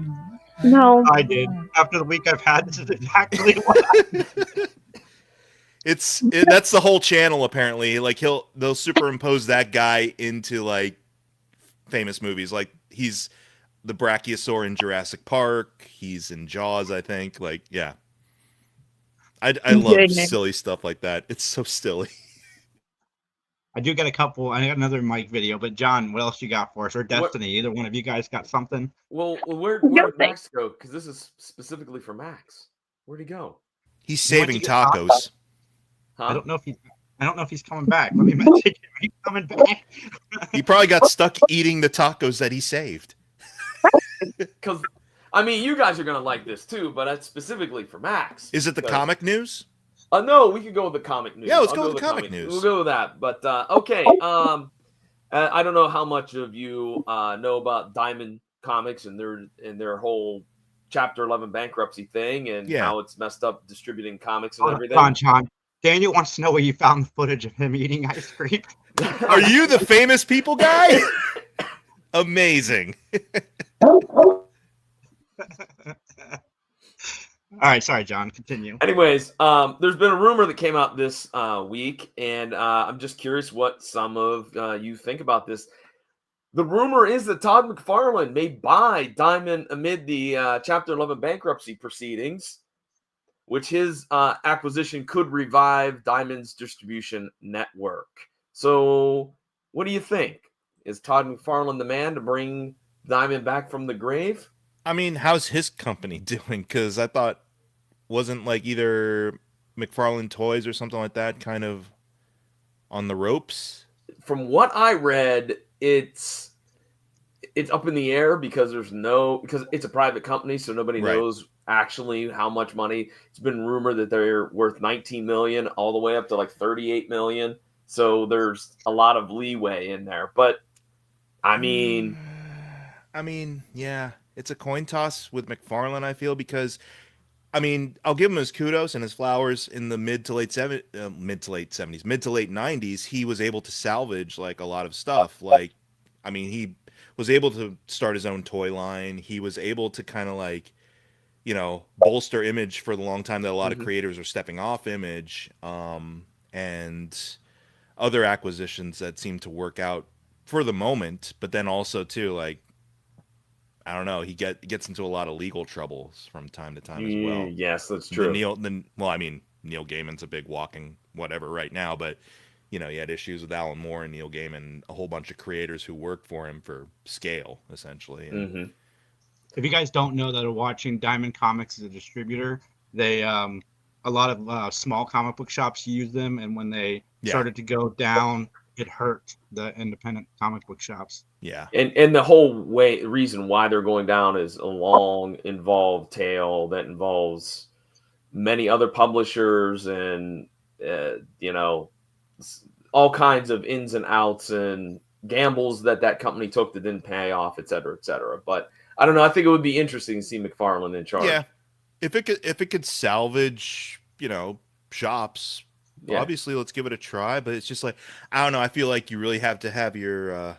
No. I did. After the week I've had, this is exactly what That's the whole channel apparently. Like they'll superimpose that guy into like famous movies. Like he's the Brachiosaur in Jurassic Park. He's in Jaws, I think. Like, yeah. I love silly stuff like that. It's so silly. I do get a couple. I got another Mike video, but John, what else you got for us? Or Destiny? Either one of you guys got something? Well, where did Max go? Because this is specifically for Max. Where'd he go? He's saving tacos. Huh? I don't know if he's coming back. Let me message him. He's coming back. He probably got stuck eating the tacos that he saved. Because I mean, you guys are gonna like this too, but it's specifically for Max. Is it the comic news? No, we could go with the comic news. Yeah, let's go with the comic news. We'll go with that. But okay, I don't know how much of you know about Diamond Comics and their whole Chapter 11 bankruptcy thing and how it's messed up distributing comics and everything. John. Daniel wants to know where you found the footage of him eating ice cream. Are you the famous people guy? Amazing. All right, sorry, John. Continue. Anyways, there's been a rumor that came out this week, and I'm just curious what some of you think about this. The rumor is that Todd McFarlane may buy Diamond amid the Chapter 11 bankruptcy proceedings, which his acquisition could revive Diamond's distribution network. So, what do you think? Is Todd McFarlane the man to bring Diamond back from the grave? I mean, how's his company doing? Because I thought, wasn't like either McFarlane Toys or something like that kind of on the ropes? From what I read, it's up in the air because because it's a private company, so nobody knows actually how much money. It's been rumored that they're worth $19 million all the way up to like $38 million. So there's a lot of leeway in there. But I mean, yeah, it's a coin toss with McFarlane, I feel, because I mean, I'll give him his kudos and his flowers. In the mid to late 90s, he was able to salvage like a lot of stuff. Like, I mean, he was able to start his own toy line. He was able to kind of like, you know, bolster Image for the long time that a lot of creators are stepping off Image, and other acquisitions that seem to work out for the moment. But then also too, like, I don't know, he gets into a lot of legal troubles from time to time as well. Yes, that's true. Neil Gaiman's a big walking whatever right now, but you know, he had issues with Alan Moore and Neil Gaiman, a whole bunch of creators who worked for him for scale, essentially. And, if you guys don't know that are watching, Diamond Comics is a distributor. They a lot of small comic book shops use them, and when they started to go down, it hurt the independent comic book shops. Yeah. And the whole reason why they're going down is a long, involved tale that involves many other publishers and, you know, all kinds of ins and outs and gambles that company took that didn't pay off, et cetera, et cetera. But I don't know. I think it would be interesting to see McFarlane in charge. Yeah. If it could salvage, you know, shops, obviously let's give it a try. But it's just like, I don't know. I feel like you really have to have your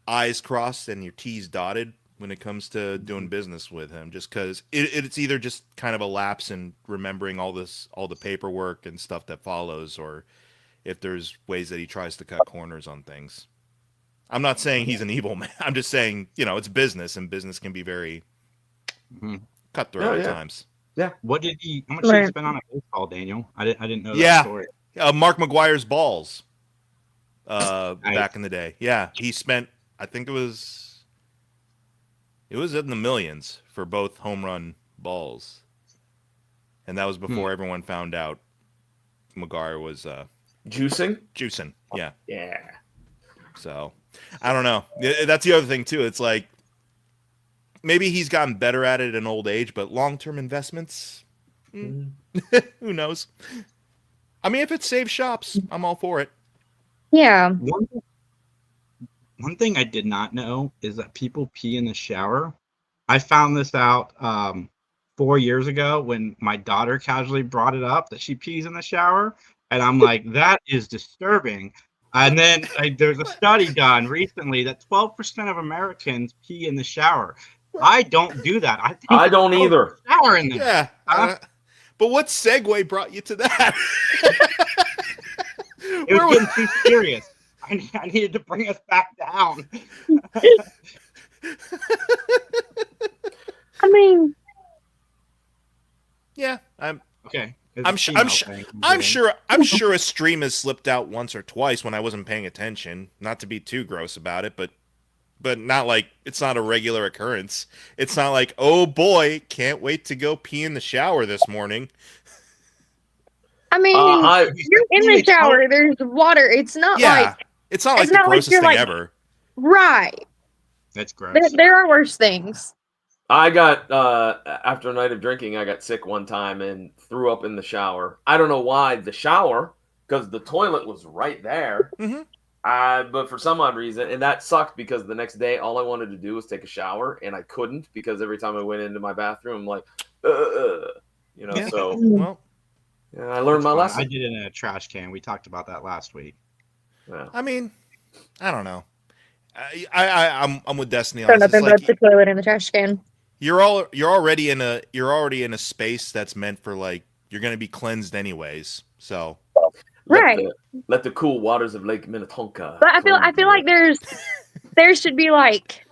I's crossed and your T's dotted when it comes to doing business with him, just because it's either just kind of a lapse in remembering all the paperwork and stuff that follows, or if there's ways that he tries to cut corners on things. I'm not saying he's an evil man. I'm just saying, you know, it's business, and business can be very cutthroat at times. Yeah. How much did he spend on a baseball, Daniel? I didn't know that story. Mark McGuire's balls back in the day. Yeah. He spent, I think it was in the millions for both home run balls. And that was before everyone found out McGuire was juicing. Yeah. Yeah. So, I don't know. That's the other thing too. It's like, maybe he's gotten better at it in old age, but long-term investments, who knows? I mean, if it saves shops, I'm all for it. Yeah. One thing I did not know is that people pee in the shower. I found this out 4 years ago when my daughter casually brought it up that she pees in the shower. And I'm like, that is disturbing. And then there's a study done recently that 12% of Americans pee in the shower. I don't do that. I don't either. Shower in there. Yeah. But what segue brought you to that? It was getting too serious. I needed to bring us back down. I mean, yeah, okay. I'm sure a stream has slipped out once or twice when I wasn't paying attention. Not to be too gross about it, but not like it's not a regular occurrence. It's not like, oh boy, can't wait to go pee in the shower this morning. I mean, you're in the shower. There's water. It's not like it's not like the grossest thing ever. Right. That's gross. There are worse things. I got after a night of drinking, I got sick one time and threw up in the shower. I don't know why the shower, because the toilet was right there. Mm-hmm. But for some odd reason, and that sucked because the next day all I wanted to do was take a shower, and I couldn't because every time I went into my bathroom, I'm like, Yeah. So Well, yeah, I learned my lesson. I did it in a trash can. We talked about that last week. Yeah. I mean, I don't know. I'm with Destiny on Throw this. nothing but the toilet in the trash can. You're already in a space that's meant for like you're gonna be cleansed anyways. So let the cool waters of Lake Minnetonka. But I feel like there should be like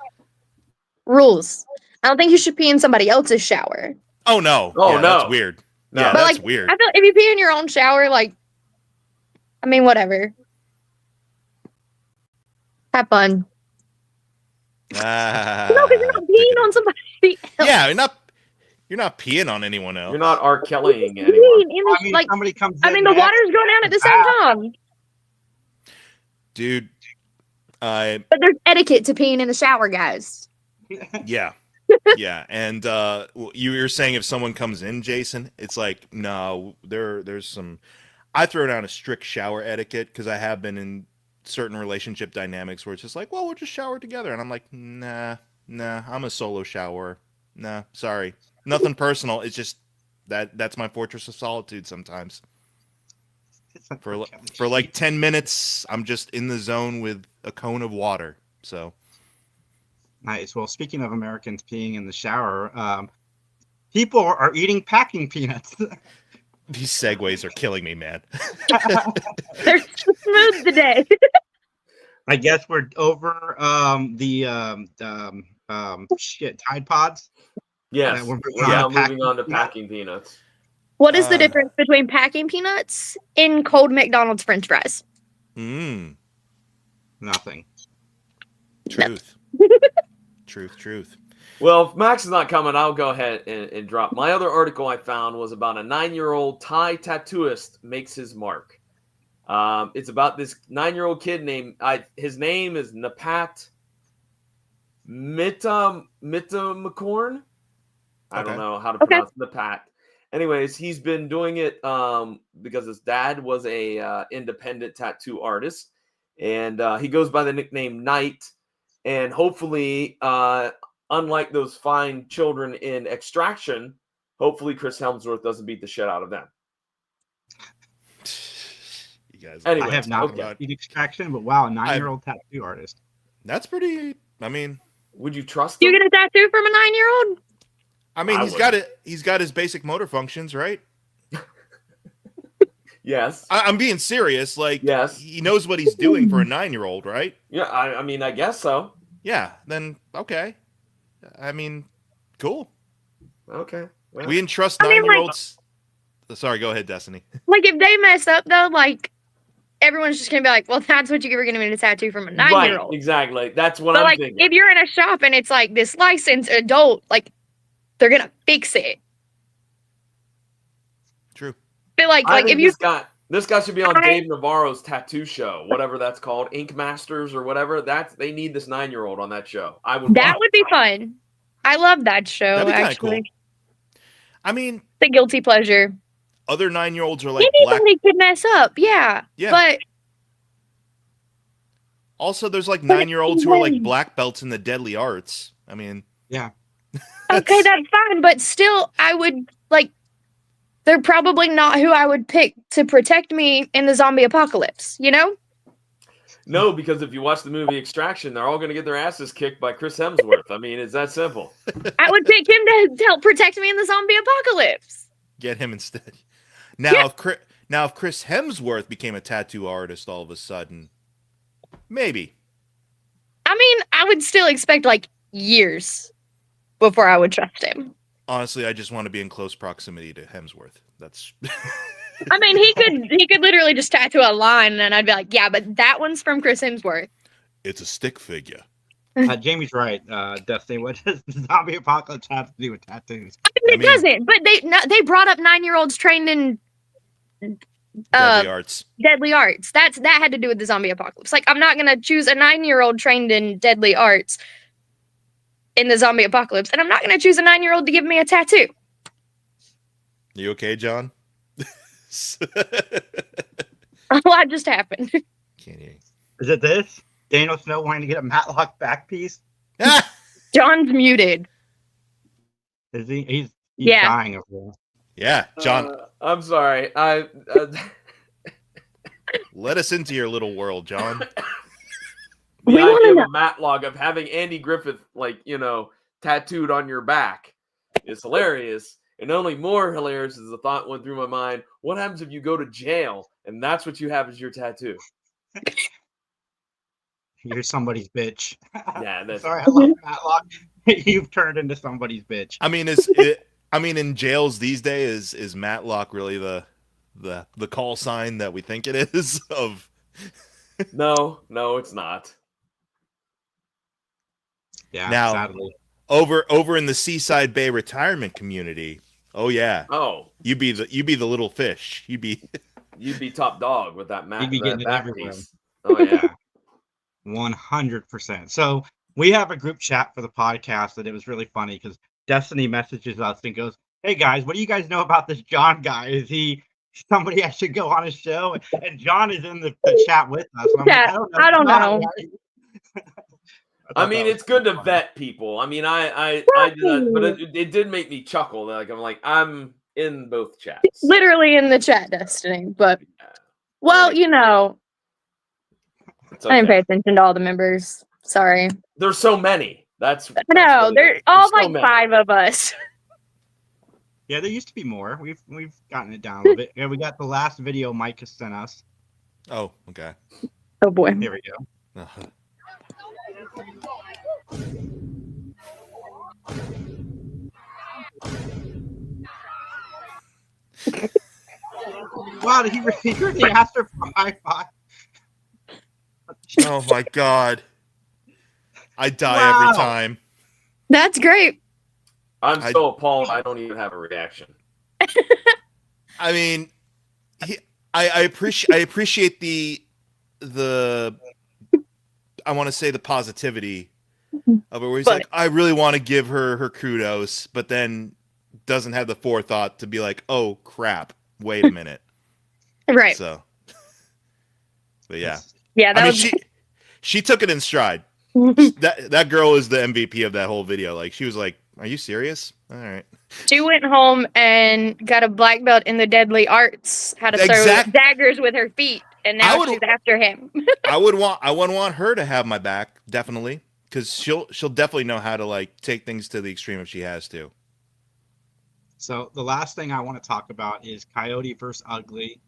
rules. I don't think you should pee in somebody else's shower. Oh no! Oh yeah, no! That's weird. No. Yeah, But that's like, weird. I feel if you pee in your own shower, like, I mean, whatever. Have fun. No, because you're not peeing on somebody else. Yeah, you're not peeing on anyone else. You're not R. Kellying Peeing anyone. in the, I mean, like, somebody comes. I mean, the water's going down at the same time. Dude, But there's etiquette to peeing in the shower, guys. yeah. Yeah, and you were saying if someone comes in, Jason, it's like, no, there's some. I throw down a strict shower etiquette because I have been in certain relationship dynamics where it's just like, well, we'll just shower together, and I'm like, nah, I'm a solo shower. Nah, sorry, nothing personal. It's just that's my fortress of solitude sometimes. For like 10 minutes, I'm just in the zone with a cone of water. So. Nice. Well, speaking of Americans peeing in the shower, people are eating packing peanuts. These segues are killing me, man. They're so smooth today. I guess we're over the Tide Pods. Yes. We're moving on to packing peanuts. What is the difference between packing peanuts and cold McDonald's French fries? Nothing. Truth. Truth. Well, if Max is not coming, I'll go ahead and drop. My other article I found was about a 9-year-old Thai tattooist makes his mark. It's about this 9-year-old kid named, his name is Napat Mitamakorn. I don't know how to pronounce Napat. Anyways, he's been doing it because his dad was a independent tattoo artist, and he goes by the nickname Knight. And hopefully, unlike those fine children in Extraction, hopefully Chris Hemsworth doesn't beat the shit out of them. You guys, I have not seen Extraction, but wow, a 9-year-old tattoo artist. That's pretty. I mean, would you trust him? You get a tattoo from a 9-year-old? I mean, he's got his basic motor functions, right? Yes. I'm being serious. Like, yes, he knows what he's doing for a 9-year-old, right? Yeah, I mean, I guess so. Yeah, then okay. I mean, cool. Okay. Well, we entrust 9-year-olds. Sorry, go ahead, Destiny. Like, if they mess up, though, like, everyone's just going to be like, well, that's what you were going to get a tattoo from a 9-year-old. Right, exactly. That's what I'm like, thinking. If you're in a shop and it's like this licensed adult, like, they're going to fix it. True. But like if you this guy should be on Dave Navarro's tattoo show, whatever that's called, Ink Masters or whatever. they need this 9-year-old on that show. That would be fun. I love that show. That'd be actually, cool. I mean, the guilty pleasure. Other 9-year-olds are like anybody could mess up, yeah. But Also, there's like 9-year-olds who are like black belts in the deadly arts. I mean, yeah. Okay, that's fine, but still, I would like. They're probably not who I would pick to protect me in the zombie apocalypse. You know? No, because if you watch the movie Extraction, they're all going to get their asses kicked by Chris Hemsworth. I mean, it's that simple. I would pick him to help protect me in the zombie apocalypse. Get him instead. Now, if Chris Hemsworth became a tattoo artist all of a sudden, maybe. I mean, I would still expect like years before I would trust him. Honestly, I just want to be in close proximity to Hemsworth. That's. I mean, he could literally just tattoo a line, and I'd be like, yeah, but that one's from Chris Hemsworth. It's a stick figure. Jamie's right, Destiny. What does the zombie apocalypse have to do with tattoos? I mean, it doesn't. But they brought up 9-year-olds trained in deadly arts. Deadly arts. That had to do with the zombie apocalypse. Like, I'm not gonna choose a 9-year-old trained in deadly arts in the zombie apocalypse, and I'm not gonna choose a 9-year-old to give me a tattoo. You okay, John? A lot just happened. Is it this? Daniel Snow wanting to get a Matlock back piece? John's muted. Is he? He's Yeah. dying over there. Yeah, John. I'm sorry. Let us into your little world, John. The idea of a Matlock of having Andy Griffith, tattooed on your back is hilarious. And only more hilarious is the thought went through my mind, what happens if you go to jail and that's what you have as your tattoo? You're somebody's bitch. Yeah, that's sorry. I love Matlock. You've turned into somebody's bitch. I mean, in jails these days, is Matlock really the call sign that we think it is? Of No, it's not. Yeah. Now, sadly. over in the Seaside Bay retirement community. Oh yeah. Oh, you be the little fish. You'd be top dog with that You'd be getting it back everywhere. piece. Oh yeah. 100%. So we have a group chat for the podcast, and it was really funny because Destiny messages us and goes, "Hey guys, what do you guys know about this John guy? Is he somebody I should go on his show?" And John is in the chat with us. And I'm Yeah, like, I don't know. I mean, it's good to vet people. I mean, I did that, but it did make me chuckle. I'm in both chats. Literally in the chat, Destiny. But, well, I didn't pay attention to all the members. Sorry. There's so many. That's no, really there's all so like many. 5 of us. Yeah, there used to be more. We've gotten it down a little bit. Yeah, we got the last video Mike has sent us. Oh, okay. Oh boy. Here we go. Wow, did he really asked her for a high five? Oh my god. I die every time. That's great. I'm so appalled I don't even have a reaction. I mean, I appreciate the I want to say the positivity of it, where he's like, I really want to give her kudos, but then doesn't have the forethought to be like, oh crap, wait a minute. Right. So, but yeah. Yeah, she took it in stride. That girl is the MVP of that whole video. Like, she was like, are you serious? All right. She went home and got a black belt in the deadly arts, how to throw daggers with her feet, and now she's after him. I would want her to have my back, definitely, because she'll definitely know how to take things to the extreme if she has to. So the last thing I want to talk about is Coyote versus Ugly,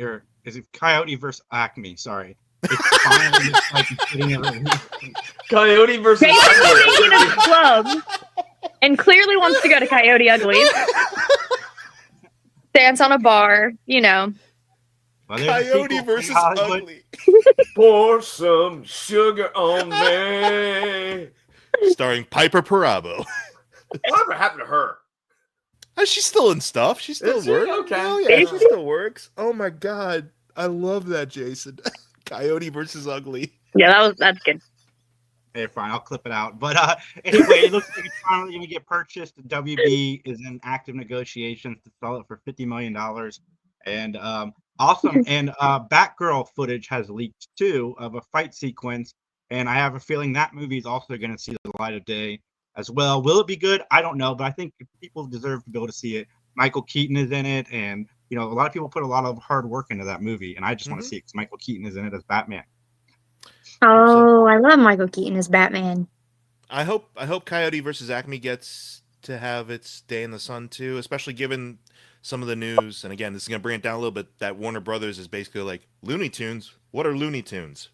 or is it Coyote versus Acme? Sorry. It's finally sitting in Coyote versus Ugly. Thinking of club, and clearly wants to go to Coyote Ugly. Dance on a bar, Coyote versus Ugly. Pour some sugar on me. Starring Piper Perabo. Whatever happened to her? She's still in stuff. She still works. Okay. Oh, yeah, she still works. Oh my god, I love that, Jason. Coyote versus Ugly. Yeah, that's good. Hey, fine, I'll clip it out. But anyway, it looks like it's finally going to get purchased. WB is in active negotiations to sell it for $50 million. And Awesome. And Batgirl footage has leaked too of a fight sequence. And I have a feeling that movie is also going to see the light of day as well. Will it be good? I don't know, but I think people deserve to be able to see it. Michael Keaton is in it. And, a lot of people put a lot of hard work into that movie. And I just want to see it because Michael Keaton is in it as Batman. Oh, I love Michael Keaton as Batman. I hope Coyote versus Acme gets to have its day in the sun too, especially given some of the news. And again, this is going to bring it down a little bit. That Warner Brothers is basically like Looney Tunes. What are Looney Tunes?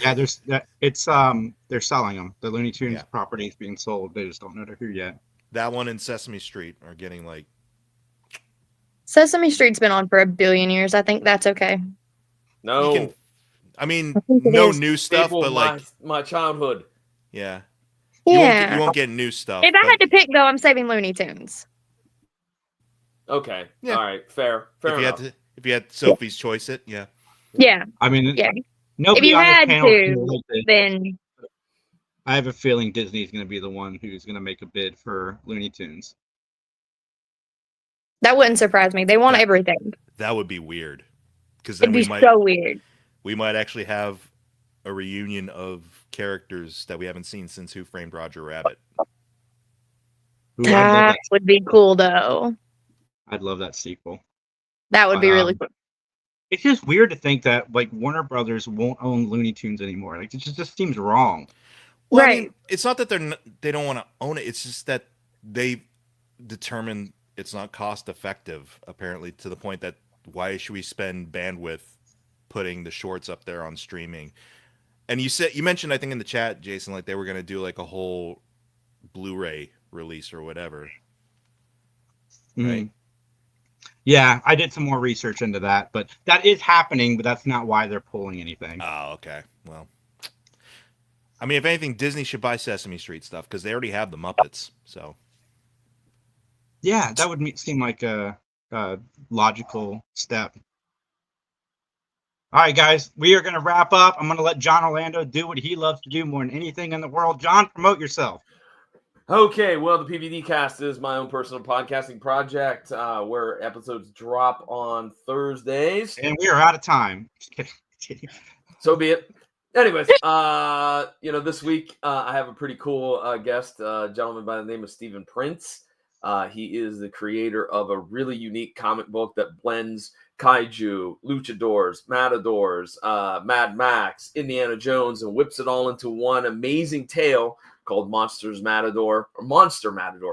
Yeah, they're selling them. The Looney Tunes property is being sold. They just don't know to who yet. That one and Sesame Street are getting like. Sesame Street's been on for 1 billion years. I think that's okay. No. No new stuff, but like my childhood. Yeah. Yeah. You won't get new stuff. If I had to pick, though, I'm saving Looney Tunes. Okay. Yeah. All right. Fair enough. If you had Sophie's choice, yeah. Yeah. I mean, yeah. Nobody if you on this had panel to, then I have a feeling Disney's going to be the one who's going to make a bid for Looney Tunes. That wouldn't surprise me. They want everything. That would be weird. Because then It'd be so weird. We might actually have a reunion of characters that we haven't seen since Who Framed Roger Rabbit. That would be cool, though. I'd love that sequel. That would be really cool. It's just weird to think that like Warner Brothers won't own Looney Tunes anymore. Like it just seems wrong. Well, right. I mean, it's not that they don't want to own it. It's just that they determine it's not cost effective, apparently, to the point that why should we spend bandwidth putting the shorts up there on streaming? And you mentioned, I think in the chat, Jason, like they were going to do like a whole Blu-ray release or whatever. Right. Yeah, I did some more research into that, but that is happening, but that's not why they're pulling anything. Oh, okay. Well, I mean, if anything, Disney should buy Sesame Street stuff because they already have the Muppets. So, yeah, that would seem like a logical step. All right, guys, we are going to wrap up. I'm going to let John Orlando do what he loves to do more than anything in the world. John, promote yourself. Okay, well, the PVD Cast is my own personal podcasting project where episodes drop on Thursdays. And we are out of time. So be it. Anyways, this week I have a pretty cool guest, a gentleman by the name of Stephen Prince. He is the creator of a really unique comic book that blends kaiju, luchadors, matadors, Mad Max, Indiana Jones, and whips it all into one amazing tale called Monster Matador,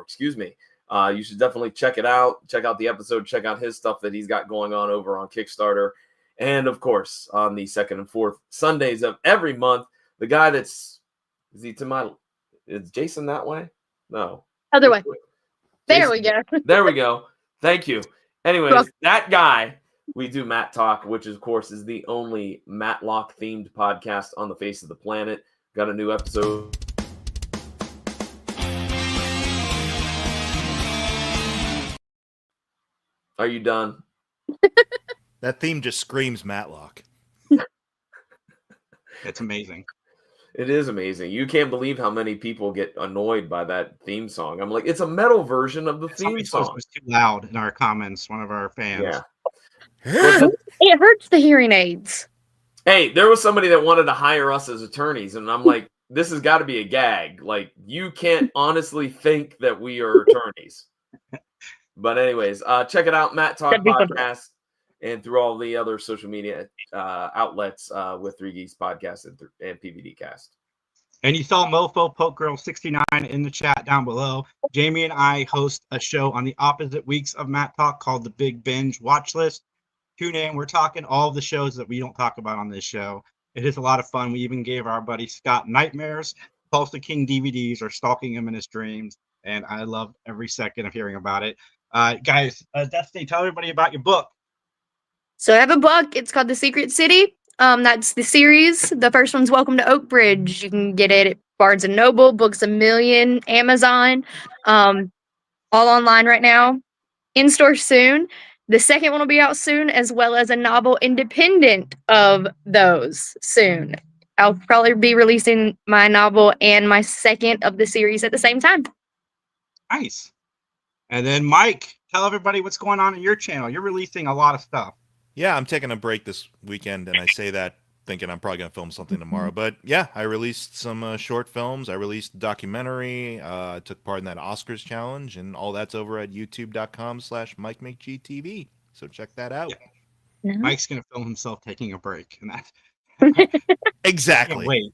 excuse me. You should definitely check it out. Check out the episode. Check out his stuff that he's got going on over on Kickstarter. And, of course, on the second and fourth Sundays of every month, the guy is Jason that way? No. Other way. There Jason. we go. There we go. Thank you. Anyways, that guy, we do Matt Talk, which, of course, is the only Matlock-themed podcast on the face of the planet. Got a new episode. Are you done? That theme just screams Matlock. It's amazing. It is amazing. You can't believe how many people get annoyed by that theme song. I'm like, it's a metal version of the theme song. It was too loud in our comments. One of our fans. Yeah. It hurts the hearing aids. Hey, there was somebody that wanted to hire us as attorneys, and I'm like, this has got to be a gag. Like, you can't honestly think that we are attorneys. But anyways, check it out, Matt Talk Podcast, and through all the other social media outlets with 3 Geeks Podcast and PVD Cast. And you saw Mofo Poke Girl 69 in the chat down below. Jamie and I host a show on the opposite weeks of Matt Talk called the Big Binge Watch List. Tune in. We're talking all the shows that we don't talk about on this show. It is a lot of fun. We even gave our buddy Scott nightmares. Tulsa King DVDs are stalking him in his dreams. And I love every second of hearing about it. Guys, Destiny, tell everybody about your book. So I have a book. It's called The Secret City. That's the series. The first one's Welcome to Oak Bridge. You can get it at Barnes & Noble, Books A Million, Amazon, all online right now. In store soon. The second one will be out soon, as well as a novel independent of those soon. I'll probably be releasing my novel and my second of the series at the same time. Nice. And then Mike, tell everybody what's going on in your channel. You're releasing a lot of stuff. Yeah, I'm taking a break this weekend, and I say that thinking I'm probably going to film something tomorrow. But yeah, I released some short films. I released a documentary. I took part in that Oscars challenge, and all that's over at youtube.com/MikeMakeGTV. So check that out. Yeah. Mike's going to film himself taking a break. And that exactly. Wait.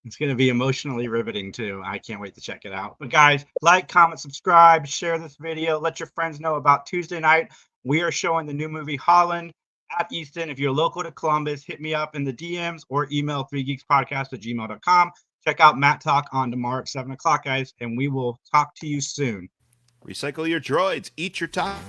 It's going to be emotionally riveting, too. I can't wait to check it out. But guys, like, comment, subscribe, share this video. Let your friends know about Tuesday night. We are showing the new movie Holland at Easton. If you're local to Columbus, hit me up in the DMs or email 3geekspodcast@gmail.com. Check out Matt Talk on tomorrow at 7 o'clock, guys, and we will talk to you soon. Recycle your droids. Eat your time.